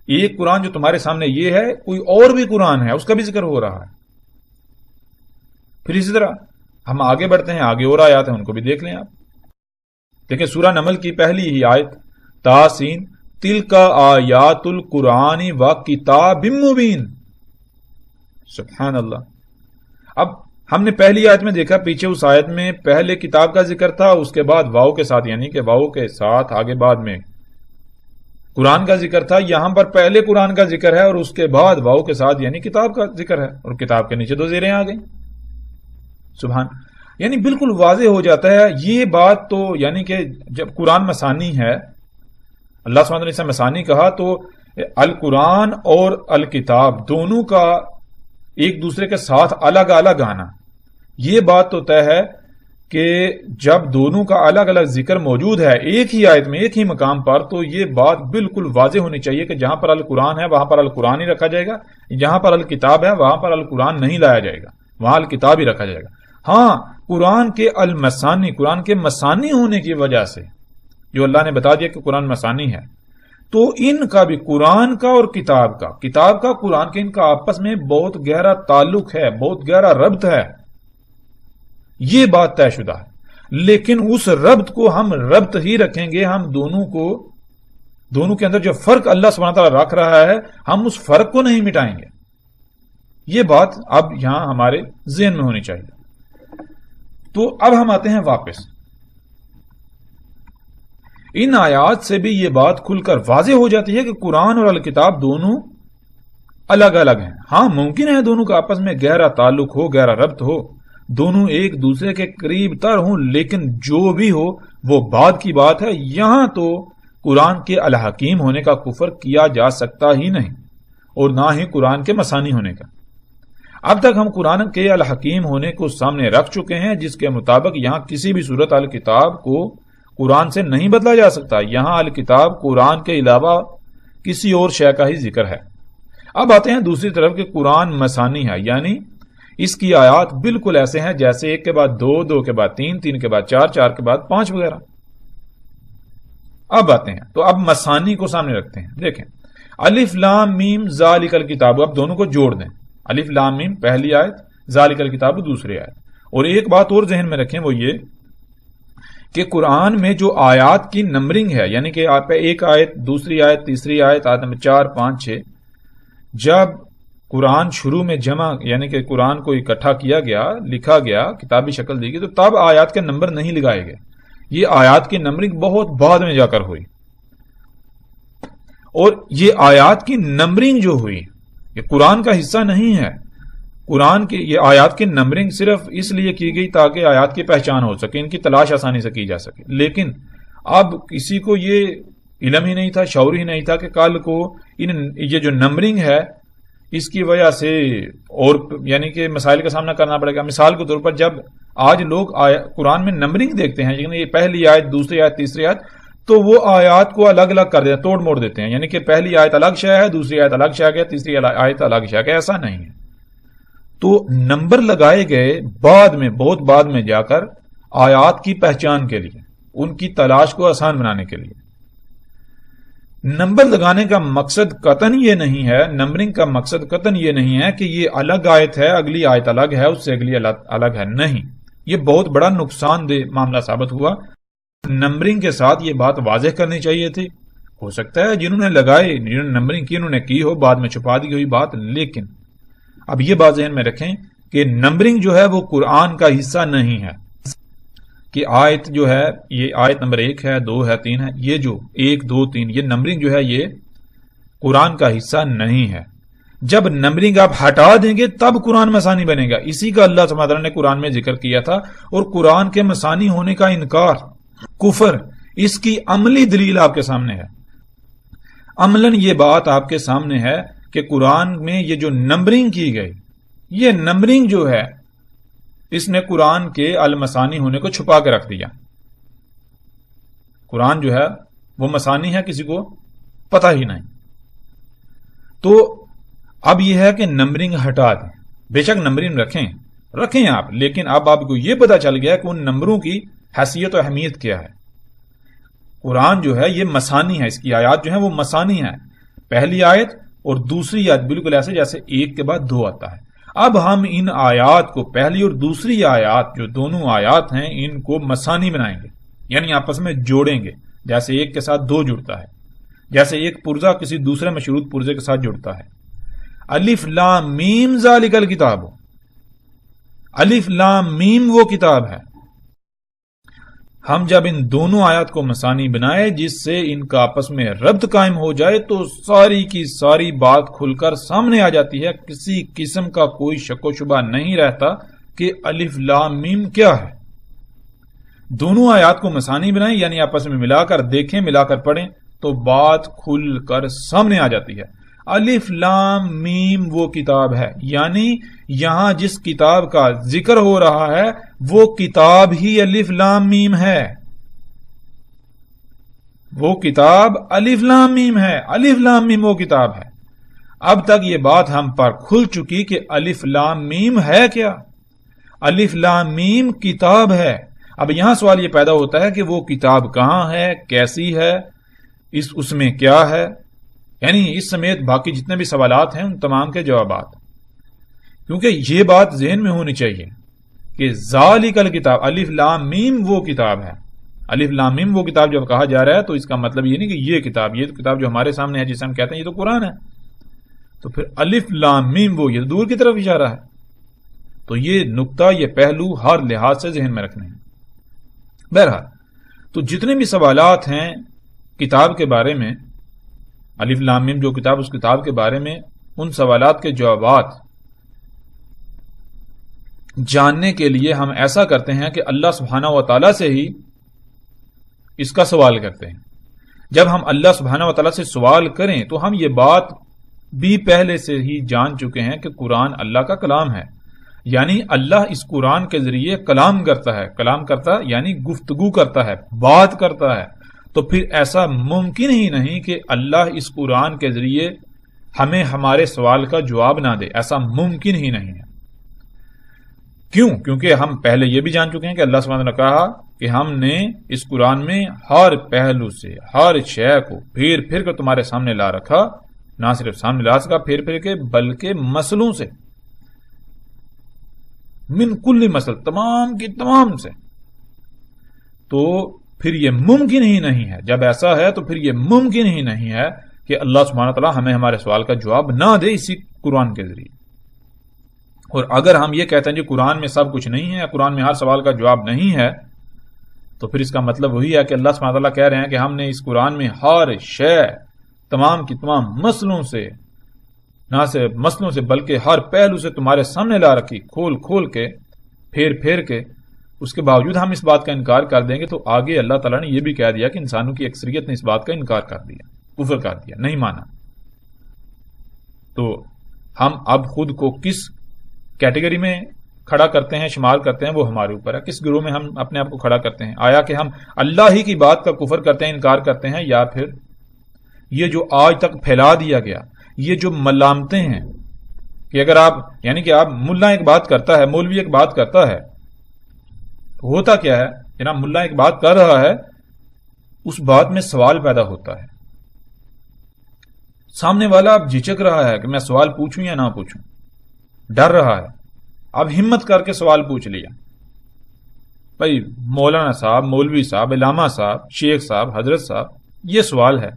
A: ایک قرآن جو تمہارے سامنے یہ ہے، کوئی اور بھی قرآن ہے اس کا بھی ذکر ہو رہا ہے. پھر اسی طرح ہم آگے بڑھتے ہیں، آگے اور آیات ہیں ان کو بھی دیکھ لیں آپ. دیکھیں سورہ نمل کی پہلی ہی آیت تاسین تلک آیات القرآن و کتاب مبین. سبحان اللہ. اب ہم نے پہلی آیت میں دیکھا پیچھے اس آیت میں پہلے کتاب کا ذکر تھا، اس کے بعد واؤ کے ساتھ، یعنی کہ واؤ کے ساتھ آگے بعد میں قرآن کا ذکر تھا. یہاں پر پہلے قرآن کا ذکر ہے اور اس کے بعد واؤ کے ساتھ یعنی کتاب کا ذکر ہے، اور کتاب کے نیچے 2 زیریں آ گئیں. سبحان، یعنی بالکل واضح ہو جاتا ہے یہ بات. تو یعنی کہ جب قرآن مسانی ہے، اللہ سبحانہ وتعالی نے اسے مسانی کہا، تو القرآن اور الکتاب دونوں کا ایک دوسرے کے ساتھ الگ الگ آنا، یہ بات تو طے ہے کہ جب دونوں کا الگ الگ ذکر موجود ہے ایک ہی آیت میں ایک ہی مقام پر، تو یہ بات بالکل واضح ہونی چاہیے کہ جہاں پر القرآن ہے وہاں پر القرآن ہی رکھا جائے گا، جہاں پر الکتاب ہے وہاں پر القرآن نہیں لایا جائے گا، وہاں الکتاب ہی رکھا جائے گا. ہاں، قرآن کے المسانی، قرآن کے مسانی ہونے کی وجہ سے جو اللہ نے بتا دیا کہ قرآن مسانی ہے، تو ان کا بھی قرآن کا اور کتاب کا قرآن کے ان کا آپس میں بہت گہرا تعلق ہے، بہت گہرا ربط ہے، یہ بات طے شدہ ہے. لیکن اس ربط کو ہم ربط ہی رکھیں گے، ہم دونوں کے اندر جو فرق اللہ سبحانہ تعالیٰ رکھ رہا ہے ہم اس فرق کو نہیں مٹائیں گے. یہ بات اب یہاں ہمارے ذہن میں ہونی چاہیے. تو اب ہم آتے ہیں واپس. ان آیات سے بھی یہ بات کھل کر واضح ہو جاتی ہے کہ قرآن اور الکتاب دونوں الگ الگ ہیں. ہاں، ممکن ہے دونوں کا آپس میں گہرا تعلق ہو، گہرا ربط ہو، دونوں ایک دوسرے کے قریب تر ہوں، لیکن جو بھی ہو وہ بعد کی بات ہے. یہاں تو قرآن کے الحکیم ہونے کا کفر کیا جا سکتا ہی نہیں، اور نہ ہی قرآن کے مسانی ہونے کا. اب تک ہم قرآن کے الحکیم ہونے کو سامنے رکھ چکے ہیں، جس کے مطابق یہاں کسی بھی صورت الکتاب کو قرآن سے نہیں بدلا جا سکتا. یہاں الکتاب قرآن کے علاوہ کسی اور شے کا ہی ذکر ہے. اب آتے ہیں دوسری طرف کہ قرآن مسانی ہے، یعنی اس کی آیات بالکل ایسے ہیں جیسے 1 کے بعد 2، 2 کے بعد 3، 3 کے بعد 4، 4 کے بعد 5 وغیرہ. اب آتے ہیں تو اب مسانی کو سامنے رکھتے ہیں. دیکھیں، الف لام میم ذالک الکتاب، اب دونوں کو جوڑ دیں. الف لام میم پہلی آیت، ذالک الکتاب دوسری آیت. اور ایک بات اور ذہن میں رکھیں، وہ یہ کہ قرآن میں جو آیات کی نمبرنگ ہے، یعنی کہ آپ ایک آیت، دوسری آیت، تیسری آیت، آیت نمبر 4، 5، 6، جب قرآن شروع میں جمع یعنی کہ قرآن کو اکٹھا کیا گیا، لکھا گیا، کتابی شکل دی گئی، تو تب آیات کے نمبر نہیں لگائے گئے. یہ آیات کی نمبرنگ بہت بعد میں جا کر ہوئی. اور یہ آیات کی نمبرنگ جو ہوئی یہ قرآن کا حصہ نہیں ہے. قرآن کی یہ آیات کی نمبرنگ صرف اس لیے کی گئی تاکہ آیات کی پہچان ہو سکے، ان کی تلاش آسانی سے کی جا سکے. لیکن اب کسی کو یہ علم ہی نہیں تھا، شعور ہی نہیں تھا کہ کل کو یہ جو نمبرنگ ہے اس کی وجہ سے اور یعنی کہ مسائل کا سامنا کرنا پڑے گا. مثال کے طور پر جب آج لوگ قرآن میں نمبرنگ دیکھتے ہیں، یعنی یہ پہلی آیت، دوسری آیت، تیسری آیت، تو وہ آیات کو الگ الگ کر دیتے ہیں، توڑ موڑ دیتے ہیں. یعنی کہ پہلی آیت الگ شے ہے، دوسری آیت الگ شے ہے، تیسری آیت الگ شے ہے. ایسا نہیں ہے. تو نمبر لگائے گئے بعد میں، بہت بعد میں جا کر آیات کی پہچان کے لیے، ان کی تلاش کو آسان بنانے کے لیے. نمبر لگانے کا مقصد قطعاً یہ نہیں ہے، نمبرنگ کا مقصد قطعاً یہ نہیں ہے کہ یہ الگ آیت ہے، اگلی آیت الگ ہے، اس سے اگلی الگ ہے. نہیں، یہ بہت بڑا نقصان دہ معاملہ ثابت ہوا. نمبرنگ کے ساتھ یہ بات واضح کرنی چاہیے تھی. ہو سکتا ہے جنہوں نے لگائے، جنہوں نے نمبرنگ کی، انہوں نے کی ہو، بعد میں چھپا دی ہوئی بات. لیکن اب یہ بات ذہن میں رکھیں کہ نمبرنگ جو ہے وہ قرآن کا حصہ نہیں ہے. کہ آیت جو ہے یہ آیت نمبر 1 ہے، 2 ہے، 3 ہے، یہ جو 1، 2، 3 یہ نمبرنگ جو ہے یہ قرآن کا حصہ نہیں ہے. جب نمبرنگ آپ ہٹا دیں گے تب قرآن مسانی بنے گا. اسی کا اللہ سبحانہ وتعالی نے قرآن میں ذکر کیا تھا. اور قرآن کے مسانی ہونے کا انکار، کفر، اس کی عملی دلیل آپ کے سامنے ہے. عملاً یہ بات آپ کے سامنے ہے کہ قرآن میں یہ جو نمبرنگ کی گئی، یہ نمبرنگ جو ہے اس نے قرآن کے المسانی ہونے کو چھپا کے رکھ دیا. قرآن جو ہے وہ مسانی ہے، کسی کو پتہ ہی نہیں. تو اب یہ ہے کہ نمبرنگ ہٹا دیں. بے شک نمبرنگ رکھیں آپ، لیکن اب آپ کو یہ پتا چل گیا کہ ان نمبروں کی حیثیت و اہمیت کیا ہے. قرآن جو ہے یہ مسانی ہے، اس کی آیات جو ہیں وہ مسانی ہیں. پہلی آیت اور دوسری آیت بالکل ایسے جیسے 1 کے بعد 2 آتا ہے. اب ہم ان آیات کو، پہلی اور دوسری آیات جو دونوں آیات ہیں، ان کو مسانی بنائیں گے، یعنی آپس میں جوڑیں گے. جیسے 1 کے ساتھ 2 جڑتا ہے، جیسے ایک پرزہ کسی دوسرے مشروط پرزے کے ساتھ جڑتا ہے. الف لام میم ذالک الکتاب، الف لام میم وہ کتاب ہے. ہم جب ان دونوں آیات کو مثانی بنائے جس سے ان کا آپس میں ربط قائم ہو جائے تو ساری کی ساری بات کھل کر سامنے آ جاتی ہے. کسی قسم کا کوئی شک و شبہ نہیں رہتا کہ الف لام میم کیا ہے. دونوں آیات کو مثانی بنائیں یعنی آپس میں ملا کر دیکھیں، ملا کر پڑھیں تو بات کھل کر سامنے آ جاتی ہے. الف لام میم وہ کتاب ہے، یعنی یہاں جس کتاب کا ذکر ہو رہا ہے وہ کتاب ہی الف لام میم ہے. وہ کتاب الف لام میم ہے. الف لام میم وہ کتاب ہے. اب تک یہ بات ہم پر کھل چکی کہ الف لام میم ہے کیا؟ الف لام میم کتاب ہے. اب یہاں سوال یہ پیدا ہوتا ہے کہ وہ کتاب کہاں ہے، کیسی ہے، اس میں کیا ہے، یعنی اس سمیت باقی جتنے بھی سوالات ہیں ان تمام کے جوابات. کیونکہ یہ بات ذہن میں ہونی چاہیے کہ ذالک الکتاب الف لام میم وہ کتاب ہے. الف لام میم وہ کتاب جب کہا جا رہا ہے تو اس کا مطلب یہ نہیں کہ یہ کتاب جو ہمارے سامنے ہے جسے ہم کہتے ہیں یہ تو قرآن ہے. تو پھر الف لام میم وہ یہ دور کی طرف اشارہ ہے. تو یہ نقطہ، یہ پہلو ہر لحاظ سے ذہن میں رکھنے ہیں. بہرحال تو جتنے بھی سوالات ہیں کتاب کے بارے میں، الف لام میم جو کتاب، اس کتاب کے بارے میں، ان سوالات کے جوابات جاننے کے لیے ہم ایسا کرتے ہیں کہ اللہ سبحانہ و تعالیٰ سے ہی اس کا سوال کرتے ہیں. جب ہم اللہ سبحانہ و تعالیٰ سے سوال کریں تو ہم یہ بات بھی پہلے سے ہی جان چکے ہیں کہ قرآن اللہ کا کلام ہے، یعنی اللہ اس قرآن کے ذریعے کلام کرتا ہے. کلام کرتا یعنی گفتگو کرتا ہے، بات کرتا ہے. تو پھر ایسا ممکن ہی نہیں کہ اللہ اس قرآن کے ذریعے ہمیں ہمارے سوال کا جواب نہ دے. ایسا ممکن ہی نہیں ہے. کیوں؟ کیونکہ ہم پہلے یہ بھی جان چکے ہیں کہ اللہ سبحانہ نے کہا کہ ہم نے اس قرآن میں ہر پہلو سے ہر شے کو پھر پھر کر تمہارے سامنے لا رکھا. نہ صرف سامنے لا سکا پھر پھر کے، بلکہ مسئلوں سے، من کل مسئلہ، تمام کی تمام سے. تو پھر یہ ممکن ہی نہیں ہے، جب ایسا ہے تو پھر یہ ممکن ہی نہیں ہے کہ اللہ سبحانہ تعالیٰ ہمیں ہمارے سوال کا جواب نہ دے اسی قرآن کے ذریعے. اور اگر ہم یہ کہتے ہیں کہ قرآن میں سب کچھ نہیں ہے، قرآن میں ہر سوال کا جواب نہیں ہے، تو پھر اس کا مطلب وہی ہے کہ اللہ سبحانہ تعالیٰ کہہ رہے ہیں کہ ہم نے اس قرآن میں ہر شے، تمام کی تمام مسئلوں سے، نہ صرف مسئلوں سے بلکہ ہر پہلو سے تمہارے سامنے لا رکھی، کھول کھول کے، پھیر پھیر کے. اس کے باوجود ہم اس بات کا انکار کر دیں گے تو آگے اللہ تعالیٰ نے یہ بھی کہہ دیا کہ انسانوں کی اکثریت نے اس بات کا انکار کر دیا، کفر کر دیا، نہیں مانا. تو ہم اب خود کو کس کیٹیگری میں کھڑا کرتے ہیں، شمار کرتے ہیں، وہ ہمارے اوپر ہے. کس گروہ میں ہم اپنے آپ کو کھڑا کرتے ہیں؟ آیا کہ ہم اللہ ہی کی بات کا کفر کرتے ہیں، انکار کرتے ہیں، یا پھر یہ جو آج تک پھیلا دیا گیا، یہ جو ملامتیں ہیں کہ اگر آپ، یعنی کہ آپ، ملا ایک بات کرتا ہے، مولوی ایک بات کرتا ہے، ہوتا کیا ہے جناب؟ ملا ایک بات کر رہا ہے، اس بات میں سوال پیدا ہوتا ہے. سامنے والا اب جھجک رہا ہے کہ میں سوال پوچھوں یا نہ پوچھوں، ڈر رہا ہے. اب ہمت کر کے سوال پوچھ لیا. بھائی مولانا صاحب، مولوی صاحب، علامہ صاحب، شیخ صاحب، حضرت صاحب، یہ سوال ہے.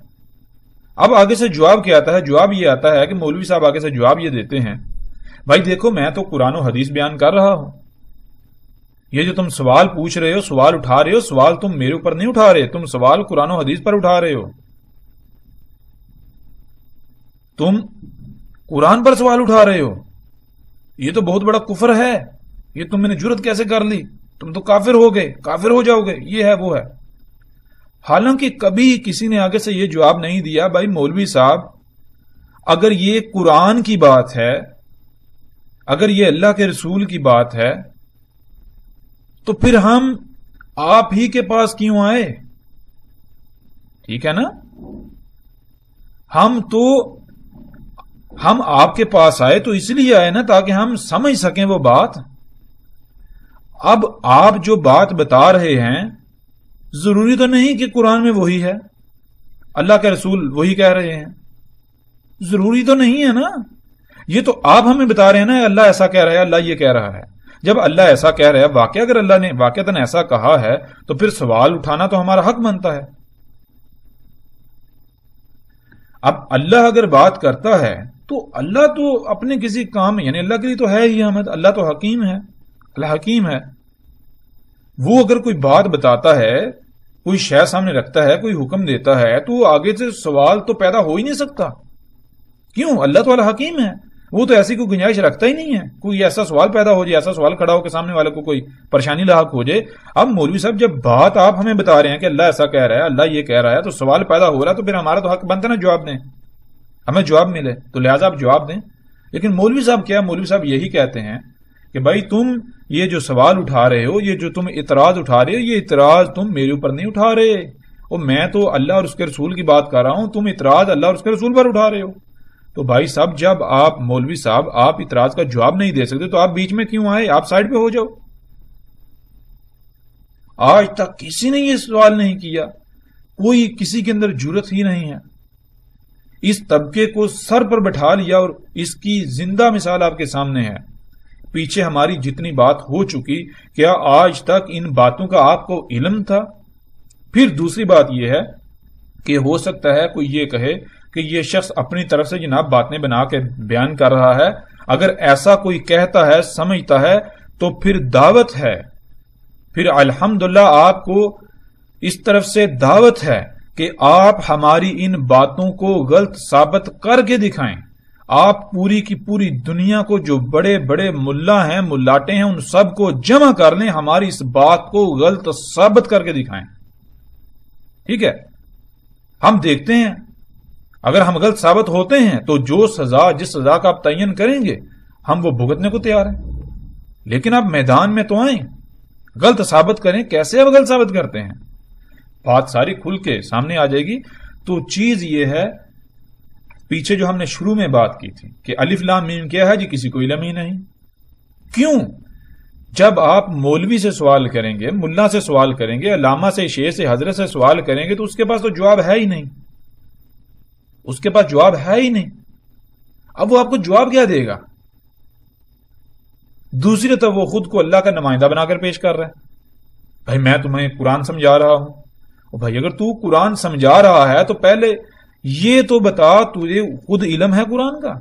A: اب آگے سے جواب کیا آتا ہے؟ جواب یہ آتا ہے کہ مولوی صاحب آگے سے جواب یہ دیتے ہیں، بھائی دیکھو میں تو قرآن و حدیث بیان کر رہا ہوں، یہ جو تم سوال پوچھ رہے ہو، سوال اٹھا رہے ہو، سوال تم میرے اوپر نہیں اٹھا رہے، تم سوال قرآن و حدیث پر اٹھا رہے ہو. تم قرآن پر سوال اٹھا رہے ہو. یہ تو بہت بڑا کفر ہے. یہ تم نے جرت کیسے کر لی؟ تم تو کافر ہو گئے، کافر ہو جاؤ گے، یہ ہے وہ ہے. حالانکہ کبھی کسی نے آگے سے یہ جواب نہیں دیا، بھائی مولوی صاحب اگر یہ قرآن کی بات ہے، اگر یہ اللہ کے رسول کی بات ہے تو پھر ہم آپ ہی کے پاس کیوں آئے؟ ٹھیک ہے نا؟ ہم آپ کے پاس آئے تو اس لیے آئے نا تاکہ ہم سمجھ سکیں وہ بات. اب آپ جو بات بتا رہے ہیں ضروری تو نہیں کہ قرآن میں وہی ہے، اللہ کے رسول وہی کہہ رہے ہیں، ضروری تو نہیں ہے نا. یہ تو آپ ہمیں بتا رہے ہیں نا اللہ ایسا کہہ رہا ہے، اللہ یہ کہہ رہا ہے. جب اللہ ایسا کہہ رہا ہے، واقعہ اگر اللہ نے واقعتاً ایسا کہا ہے تو پھر سوال اٹھانا تو ہمارا حق بنتا ہے. اب اللہ اگر بات کرتا ہے تو اللہ تو اپنے کسی کام، یعنی اللہ کے لیے تو ہے ہی احمد، اللہ تو حکیم ہے، الحکیم ہے. وہ اگر کوئی بات بتاتا ہے، کوئی شے سامنے رکھتا ہے، کوئی حکم دیتا ہے، تو آگے سے سوال تو پیدا ہو ہی نہیں سکتا. کیوں؟ اللہ تو الحکیم ہے، وہ تو ایسی کوئی گنجائش رکھتا ہی نہیں ہے کوئی ایسا سوال پیدا ہو جائے، ایسا سوال کھڑا ہو کہ سامنے والے کو کوئی پریشانی لاحق ہو جائے. اب مولوی صاحب جب بات آپ ہمیں بتا رہے ہیں کہ اللہ ایسا کہہ رہا ہے، اللہ یہ کہہ رہا ہے، تو سوال پیدا ہو رہا ہے، تو پھر ہمارا تو حق بنتا ہے نا جواب دیں، ہمیں جواب ملے، تو لہٰذا آپ جواب دیں. لیکن مولوی صاحب کیا؟ مولوی صاحب یہی کہتے ہیں کہ بھائی تم یہ جو سوال اٹھا رہے ہو، یہ جو تم اعتراض اٹھا رہے ہو، یہ اعتراض تم میرے اوپر نہیں اٹھا رہے، اور میں تو اللہ اور اس کے رسول کی بات کر رہا ہوں، تم اعتراض اللہ اور اس کے رسول پر اٹھا رہے ہو. تو بھائی صاحب جب آپ مولوی صاحب آپ اعتراض کا جواب نہیں دے سکتے تو آپ بیچ میں کیوں آئے؟ آپ سائڈ پہ ہو جاؤ. آج تک کسی نے یہ سوال نہیں کیا، کوئی کسی کے اندر جرت ہی نہیں ہے. اس طبقے کو سر پر بٹھا لیا اور اس کی زندہ مثال آپ کے سامنے ہے. پیچھے ہماری جتنی بات ہو چکی، کیا آج تک ان باتوں کا آپ کو علم تھا؟ پھر دوسری بات یہ ہے کہ ہو سکتا ہے کوئی یہ کہے کہ یہ شخص اپنی طرف سے جناب باتیں بنا کے بیان کر رہا ہے. اگر ایسا کوئی کہتا ہے، سمجھتا ہے، تو پھر دعوت ہے، پھر الحمدللہ آپ کو اس طرف سے دعوت ہے کہ آپ ہماری ان باتوں کو غلط ثابت کر کے دکھائیں. آپ پوری کی پوری دنیا کو جو بڑے بڑے ملا ہیں، ملاٹے ہیں، ان سب کو جمع کر لیں، ہماری اس بات کو غلط ثابت کر کے دکھائیں. ٹھیک ہے؟ ہم دیکھتے ہیں اگر ہم غلط ثابت ہوتے ہیں تو جو سزا، جس سزا کا آپ تعین کریں گے، ہم وہ بھگتنے کو تیار ہیں. لیکن آپ میدان میں تو آئیں، غلط ثابت کریں. کیسے آپ غلط ثابت کرتے ہیں؟ بات ساری کھل کے سامنے آ جائے گی. تو چیز یہ ہے، پیچھے جو ہم نے شروع میں بات کی تھی کہ الف لام میم کیا ہے جی، کسی کو علم ہی نہیں. کیوں؟ جب آپ مولوی سے سوال کریں گے، ملا سے سوال کریں گے، علامہ سے، شیخ سے، حضرت سے سوال کریں گے، تو اس کے پاس تو جواب ہے ہی نہیں، اس کے پاس جواب ہے ہی نہیں. اب وہ آپ کو جواب کیا دے گا؟ دوسری طرف وہ خود کو اللہ کا نمائندہ بنا کر پیش کر رہا ہے. بھائی میں تمہیں قرآن سمجھا رہا ہوں. بھائی اگر تو قرآن سمجھا رہا ہے تو پہلے یہ تو بتا، تجھے خود علم ہے قرآن کا؟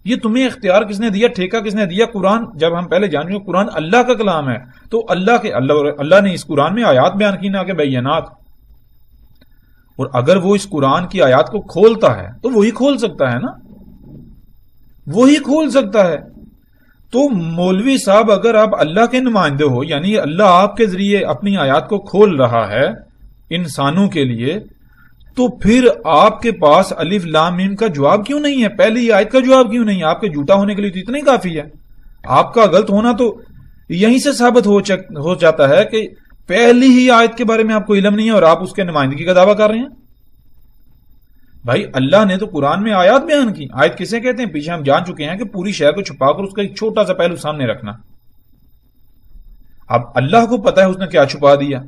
A: یہ تمہیں اختیار کس نے دیا؟ ٹھیکہ کس نے دیا؟ قرآن جب ہم پہلے جان چکے قرآن اللہ کا کلام ہے، تو اللہ نے اس قرآن میں آیات بیان کی، نہ کہ بیانات. اور اگر وہ اس قرآن کی آیات کو کھولتا ہے تو وہی کھول سکتا ہے نا، وہی کھول سکتا ہے. تو مولوی صاحب اگر آپ اللہ کے نمائندے ہو، یعنی اللہ آپ کے ذریعے اپنی آیات کو کھول رہا ہے انسانوں کے لیے، تو پھر آپ کے پاس الف لام میم کا جواب کیوں نہیں ہے؟ پہلی آیت کا جواب کیوں نہیں ہے؟ آپ کے جھوٹا ہونے کے لیے تو اتنا ہی کافی ہے. آپ کا غلط ہونا تو یہیں سے ثابت ہو جاتا ہے کہ پہلی ہی آیت کے بارے میں آپ کو علم نہیں ہے اور آپ اس کے نمائندگی کا دعویٰ کر رہے ہیں. بھائی اللہ نے تو قرآن میں آیات بیان کی. آیت کسے کہتے ہیں؟ پیچھے ہم جان چکے ہیں کہ پوری شے کو چھپا کر اس کا ایک چھوٹا سا پہلو سامنے رکھنا. اب اللہ کو پتا ہے اس نے کیا چھپا دیا.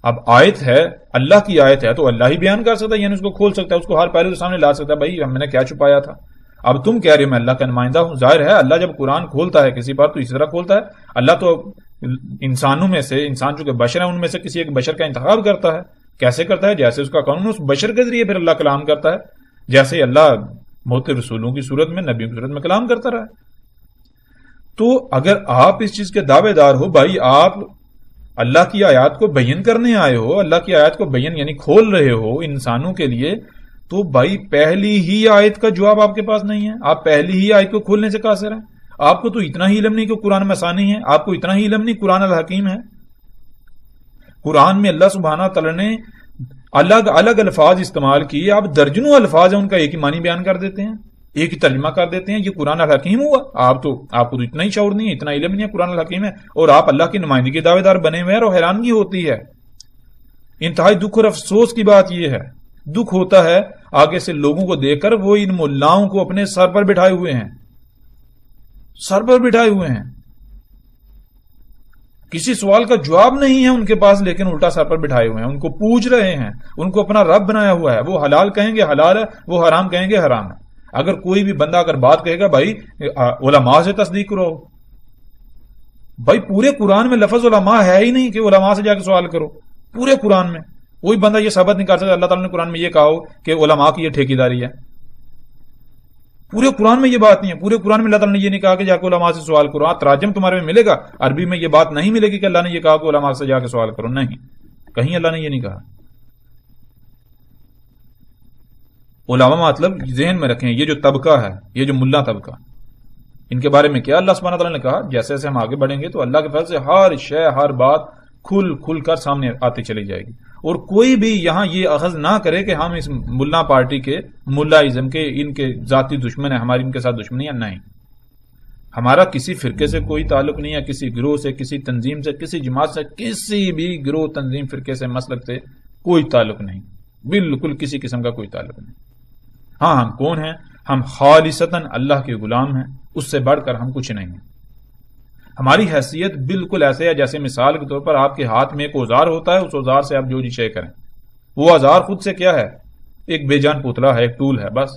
A: اب آیت ہے، اللہ کی آیت ہے، تو اللہ ہی بیان کر سکتا ہے، یعنی اس کو کھول سکتا ہے، اس کو ہر پہلو کے سامنے لا سکتا ہے. بھائی ہم نے کیا چھپایا تھا؟ اب تم کہہ رہے ہو میں اللہ کا نمائندہ ہوں. ظاہر ہے اللہ جب قرآن کھولتا ہے کسی پر تو اسی طرح کھولتا ہے. اللہ تو انسانوں میں سے، انسان جو کہ بشر ہیں، ان میں سے کسی ایک بشر کا انتخاب کرتا ہے. کیسے کرتا ہے؟ جیسے اس کا قانون، اس بشر کے ذریعے پھر اللہ کلام کرتا ہے، جیسے اللہ موت رسولوں کی صورت میں، نبیوں کی صورت میں کلام کرتا رہا. تو اگر آپ اس چیز کے دعوے دار ہو، بھائی آپ اللہ کی آیات کو بیان کرنے آئے ہو، اللہ کی آیات کو بیان یعنی کھول رہے ہو انسانوں کے لیے، تو بھائی پہلی ہی آیت کا جواب آپ کے پاس نہیں ہے. آپ پہلی ہی آیت کو کھولنے سے قاصر ہیں. آپ کو تو اتنا ہی علم نہیں کہ قرآن مسانی ہے، آپ کو اتنا ہی علم نہیں قرآن الحکیم ہے. قرآن میں اللہ سبحانہ تعالیٰ نے الگ الگ الفاظ استعمال کیے. آپ درجنوں الفاظ ہیں ان کا ایک ہی معنی بیان کر دیتے ہیں، ایک ہی ترجمہ کر دیتے ہیں. یہ قرآن الحکیم ہوا؟ آپ کو تو اتنا ہی شعور نہیں ہے، اتنا علم نہیں ہے قرآن الحکیم ہے، اور آپ اللہ کی نمائندگی کے دعوے دار بنے ہوئے ہیں. اور حیرانگی ہوتی ہے، انتہائی دکھ اور افسوس کی بات یہ ہے، دکھ ہوتا ہے آگے سے لوگوں کو دیکھ کر، وہ ان ملاؤں کو اپنے سر پر بٹھائے ہوئے ہیں، سر پر بٹھائے ہوئے ہیں. کسی سوال کا جواب نہیں ہے ان کے پاس، لیکن الٹا سر پر بٹھائے ہوئے ہیں، ان کو پوچھ رہے ہیں، ان کو اپنا رب بنایا ہوا ہے. وہ حلال کہیں گے حلال ہے، وہ حرام کہیں گے حرام ہے. اگر کوئی بھی بندہ اگر بات کہے گا بھائی علماء سے تصدیق کرو، بھائی پورے قرآن میں لفظ علماء ہے ہی نہیں کہ علماء سے جا کے سوال کرو. پورے قرآن میں کوئی بندہ یہ ثابت نہیں کر سکتا اللہ تعالیٰ نے قرآن میں یہ کہا ہو کہ علماء کی یہ ٹھیکیداری ہے. پورے قرآن میں یہ بات نہیں ہے. پورے قرآن میں اللہ تعالیٰ نے یہ نہیں کہا کہ جا کے علماء سے سوال کرو. تراجم تمہارے میں ملے گا, عربی میں یہ بات نہیں ملے گی کہ اللہ نے یہ کہا کہ علماء سے جا کے سوال کرو. نہیں, کہیں اللہ نے یہ نہیں کہا. علماء مطلب ذہن میں رکھیں, یہ جو طبقہ ہے, یہ جو ملا طبقہ, ان کے بارے میں کیا اللہ سبحانہ تعالیٰ نے کہا. جیسے جیسے ہم آگے بڑھیں گے تو اللہ کے فضل سے ہر شے, ہر بات کھل کھل کر سامنے آتی چلی جائے گی. اور کوئی بھی یہاں یہ اخذ نہ کرے کہ ہم اس ملا پارٹی کے, ملا ازم کے, ان کے ذاتی دشمن ہیں, ہماری ان کے ساتھ دشمنی ہے. نہیں, ہمارا کسی فرقے سے کوئی تعلق نہیں ہے, کسی گروہ سے, کسی تنظیم سے, کسی جماعت سے, کسی بھی گروہ, تنظیم, فرقے سے, مسلک سے کوئی تعلق نہیں. بالکل کسی قسم کا کوئی تعلق نہیں. ہاں, ہم کون ہیں؟ ہم خالصتاً اللہ کے غلام ہیں, اس سے بڑھ کر ہم کچھ نہیں ہیں. ہماری حیثیت بالکل ایسے ہے جیسے مثال کے طور پر آپ کے ہاتھ میں ایک اوزار ہوتا ہے, اس اوزار سے آپ جو جی چاہے کریں. وہ اوزار خود سے کیا ہے؟ ایک بے جان پتلا ہے, ایک ٹول ہے بس.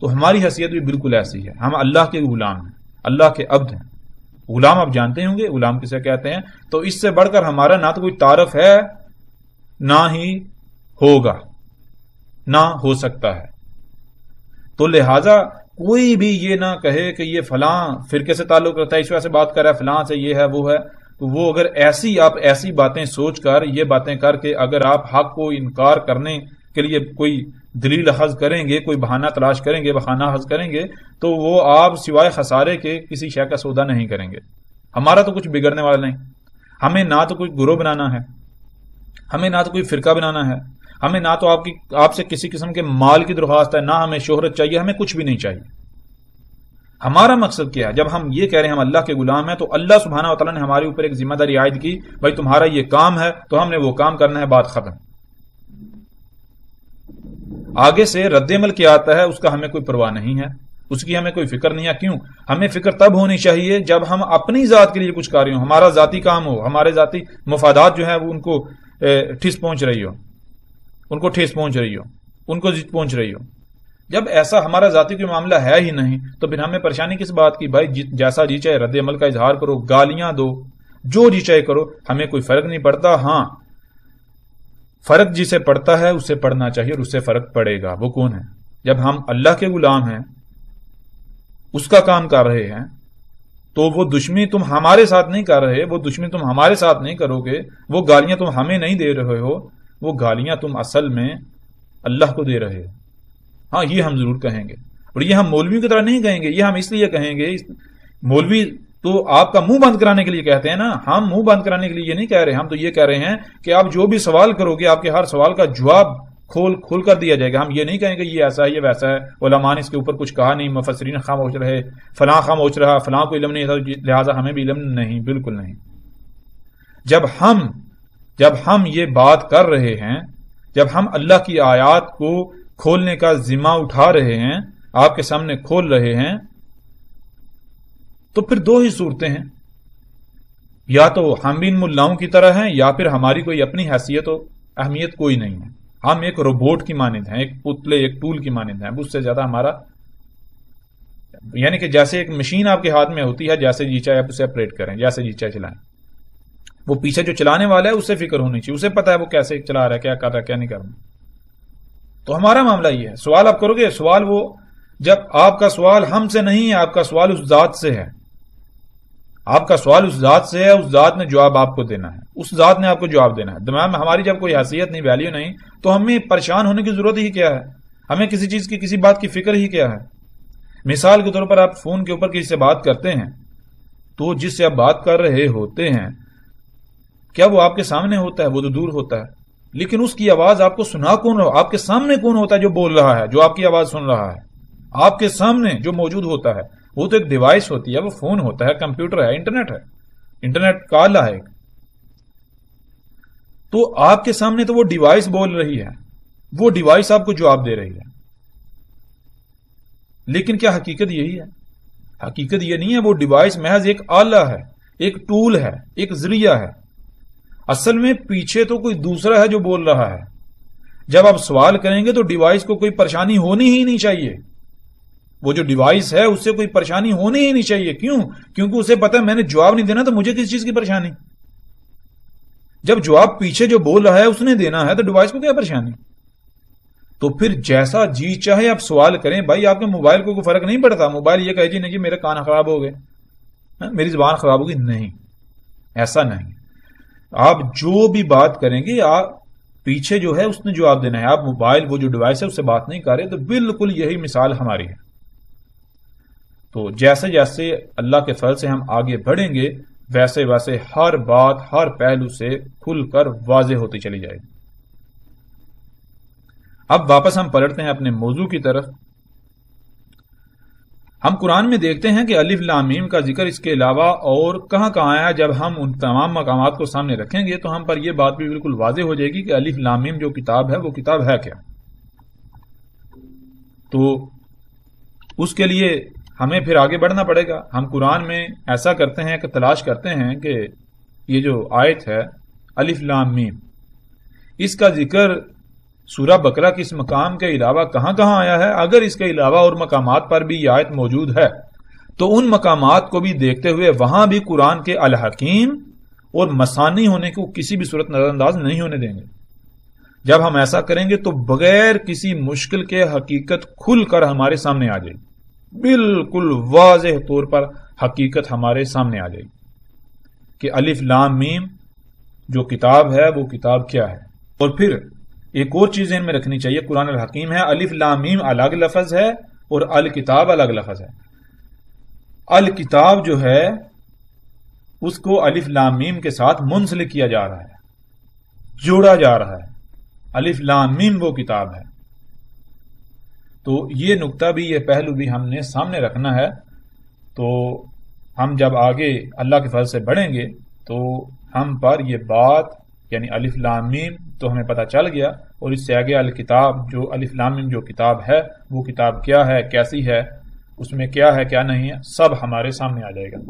A: تو ہماری حیثیت بھی بالکل ایسی ہے. ہم اللہ کے غلام ہیں, اللہ کے عبد ہیں. غلام آپ جانتے ہوں گے غلام کسے کہتے ہیں. تو اس سے بڑھ کر ہمارا نہ تو کوئی تعارف ہے, نہ ہی ہوگا, نہ ہو سکتا ہے. تو لہذا کوئی بھی یہ نہ کہے کہ یہ فلاں فرقے سے تعلق رکھتا ہے, اس وجہ سے بات کر رہا ہے, فلاں سے یہ ہے, وہ ہے. تو وہ اگر آپ ایسی باتیں سوچ کر, یہ باتیں کر کے اگر آپ حق کو انکار کرنے کے لیے کوئی دلیل اخذ کریں گے, کوئی بہانہ تلاش کریں گے, بہانہ اخذ کریں گے, تو وہ آپ سوائے خسارے کے کسی شے کا سودا نہیں کریں گے. ہمارا تو کچھ بگڑنے والا نہیں. ہمیں نہ تو کوئی گروہ بنانا ہے, ہمیں نہ تو کوئی فرقہ بنانا ہے, ہمیں نہ تو آپ سے کسی قسم کے مال کی درخواست ہے, نہ ہمیں شہرت چاہیے, ہمیں کچھ بھی نہیں چاہیے. ہمارا مقصد کیا ہے؟ جب ہم یہ کہہ رہے ہیں ہم اللہ کے غلام ہیں, تو اللہ سبحانہ و تعالیٰ نے ہمارے اوپر ایک ذمہ داری عائد کی, بھائی تمہارا یہ کام ہے تو ہم نے وہ کام کرنا ہے, بات ختم. آگے سے رد عمل کیا آتا ہے اس کا ہمیں کوئی پرواہ نہیں ہے, اس کی ہمیں کوئی فکر نہیں ہے. کیوں؟ ہمیں فکر تب ہونی چاہیے جب ہم اپنی ذات کے لیے کچھ کر رہے ہوں, ہمارا ذاتی کام ہو, ہمارے ذاتی مفادات جو ہیں وہ ان کو ٹھیس پہنچ رہی ہو, ان کو ٹھیس پہنچ رہی ہو, ان کو ضد پہنچ رہی ہو. جب ایسا ہمارا ذاتی کوئی معاملہ ہے ہی نہیں تو پھر ہمیں پریشانی کس بات کی؟ بھائی جیسا جی چاہے رد عمل کا اظہار کرو, گالیاں دو, جو جی چاہے کرو, ہمیں کوئی فرق نہیں پڑتا. ہاں, فرق جسے پڑتا ہے اس سے پڑھنا چاہیے, اور اس سے فرق پڑے گا. وہ کون ہے؟ جب ہم اللہ کے غلام ہیں, اس کا کام کر رہے ہیں, تو وہ دشمنی تم ہمارے ساتھ نہیں کر رہے, وہ دشمنی تم ہمارے ساتھ نہیں کرو گے, وہ گالیاں تم ہمیں نہیں دے رہے ہو, وہ گالیاں تم اصل میں اللہ کو دے رہے ہو. ہاں, یہ ہم ضرور کہیں گے, اور یہ ہم مولویوں کی طرح نہیں کہیں گے. یہ ہم اس لیے کہیں گے, مولوی تو آپ کا منہ بند کرانے کے لیے کہتے ہیں نا, ہم منہ بند کرانے کے لیے یہ نہیں کہہ رہے. ہم تو یہ کہہ رہے ہیں کہ آپ جو بھی سوال کرو گے, آپ کے ہر سوال کا جواب کھول کر دیا جائے گا. ہم یہ نہیں کہیں گے یہ ایسا ہے, یہ ویسا ہے, علماء نے اس کے اوپر کچھ کہا نہیں, مفسرین خاموش رہے, فلاں خاموش رہا, فلاں کو علم نہیں تھا لہٰذا ہمیں بھی علم نہیں. بالکل نہیں. جب ہم یہ بات کر رہے ہیں, جب ہم اللہ کی آیات کو کھولنے کا ذمہ اٹھا رہے ہیں, آپ کے سامنے کھول رہے ہیں, تو پھر دو ہی صورتیں ہیں, یا تو ہم بھی ان ملاؤں کی طرح ہیں, یا پھر ہماری کوئی اپنی حیثیت و اہمیت کوئی نہیں ہے. ہم ایک روبوٹ کی مانند ہیں, ایک پتلے, ایک ٹول کی مانند ہیں. اس سے زیادہ ہمارا, یعنی کہ جیسے ایک مشین آپ کے ہاتھ میں ہوتی ہے, جیسے جی چاہے آپ اسے آپریٹ کریں, جیسے جی چاہے چلائیں. وہ پیچھے جو چلانے والا ہے اس سے فکر ہونی چاہیے, اسے پتا ہے وہ کیسے چلا رہا ہے, کیا کر رہا ہے, کیا نہیں کر رہا. تو ہمارا معاملہ یہ ہے. سوال آپ کرو گے, سوال وہ جب آپ کا سوال ہم سے نہیں ہے, آپ کا سوال اس ذات سے ہے. آپ کا سوال اس ذات سے ہے, اس ذات نے جواب آپ کو دینا ہے, اس ذات نے آپ کو جواب دینا ہے. دماغ میں ہماری جب کوئی حیثیت نہیں, ویلیو نہیں, تو ہمیں پریشان ہونے کی ضرورت ہی کیا ہے؟ ہمیں کسی چیز کی, کسی بات کی فکر ہی کیا ہے؟ مثال کے طور پر آپ فون کے اوپر کسی سے بات کرتے ہیں, تو جس سے آپ بات کر رہے ہوتے ہیں, کیا وہ آپ کے سامنے ہوتا ہے؟ وہ تو دور ہوتا ہے. لیکن اس کی آواز آپ کو سنا کون رہا؟ آپ کے سامنے کون ہوتا ہے جو بول رہا ہے, جو آپ کی آواز سن رہا ہے؟ آپ کے سامنے جو موجود ہوتا ہے وہ تو ایک ڈیوائس ہوتی ہے, وہ فون ہوتا ہے, کمپیوٹر ہے, انٹرنیٹ ہے, انٹرنیٹ کا آلہ ہے. تو آپ کے سامنے تو وہ ڈیوائس بول رہی ہے, وہ ڈیوائس آپ کو جواب دے رہی ہے. لیکن کیا حقیقت یہی ہے؟ حقیقت یہ نہیں ہے. وہ ڈیوائس محض ایک آلہ ہے, ایک ٹول ہے, ایک ذریعہ ہے. اصل میں پیچھے تو کوئی دوسرا ہے جو بول رہا ہے. جب آپ سوال کریں گے تو ڈیوائس کو کوئی پریشانی ہونی ہی نہیں چاہیے. وہ جو ڈیوائس ہے اس سے کوئی پریشانی ہونی ہی نہیں چاہیے. کیوں؟ کیونکہ اسے پتا ہے میں نے جواب نہیں دینا تو مجھے کس چیز کی پریشانی. جب جواب پیچھے جو بول رہا ہے اس نے دینا ہے تو ڈیوائس کو کیا پریشانی. تو پھر جیسا جی چاہے آپ سوال کریں. بھائی آپ کے موبائل کو کوئی فرق نہیں پڑتا. موبائل یہ کہے جی نہیں جی میرے کان خراب ہو گئے, میری زبان خراب ہوگی. نہیں, ایسا نہیں. آپ جو بھی بات کریں گے آپ پیچھے جو ہے اس نے جواب دینا ہے. آپ موبائل وہ جو ڈیوائس ہے اس سے بات نہیں کر رہے. تو بالکل یہی مثال ہماری ہے. تو جیسے جیسے اللہ کے فضل سے ہم آگے بڑھیں گے ویسے ویسے ہر بات ہر پہلو سے کھل کر واضح ہوتی چلی جائے گی. اب واپس ہم پلٹتے ہیں اپنے موضوع کی طرف. ہم قرآن میں دیکھتے ہیں کہ الف لام میم کا ذکر اس کے علاوہ اور کہاں کہاں آیا. جب ہم ان تمام مقامات کو سامنے رکھیں گے تو ہم پر یہ بات بھی بالکل واضح ہو جائے گی کہ الف لام میم جو کتاب ہے وہ کتاب ہے کیا. تو اس کے لیے ہمیں پھر آگے بڑھنا پڑے گا. ہم قرآن میں ایسا کرتے ہیں کہ تلاش کرتے ہیں کہ یہ جو آیت ہے الف لام میم, اس کا ذکر سورہ بقرہ کے اس مقام کے علاوہ کہاں کہاں آیا ہے. اگر اس کے علاوہ اور مقامات پر بھی یہ آیت موجود ہے تو ان مقامات کو بھی دیکھتے ہوئے وہاں بھی قرآن کے الحکیم اور مثانی ہونے کو کسی بھی صورت نظر انداز نہیں ہونے دیں گے. جب ہم ایسا کریں گے تو بغیر کسی مشکل کے حقیقت کھل کر ہمارے سامنے آ جائے گی. بالکل واضح طور پر حقیقت ہمارے سامنے آ جائے گی کہ الف لام میم جو کتاب ہے وہ کتاب کیا ہے. اور پھر ایک اور چیز ان میں رکھنی چاہیے, قرآن الحکیم ہے, الف لام میم الگ لفظ ہے اور الکتاب الگ لفظ ہے. الکتاب جو ہے اس کو الف لام میم کے ساتھ منسلک کیا جا رہا ہے, جوڑا جا رہا ہے. الف لام میم وہ کتاب ہے. تو یہ نقطہ بھی, یہ پہلو بھی ہم نے سامنے رکھنا ہے. تو ہم جب آگے اللہ کے فضل سے بڑھیں گے تو ہم پر یہ بات یعنی الف لام میم تو ہمیں پتہ چل گیا, اور اس سے آگے الکتاب جو الف لام میم جو کتاب ہے وہ کتاب کیا ہے, کیسی ہے, اس میں کیا ہے کیا نہیں ہے, سب ہمارے سامنے آ جائے گا.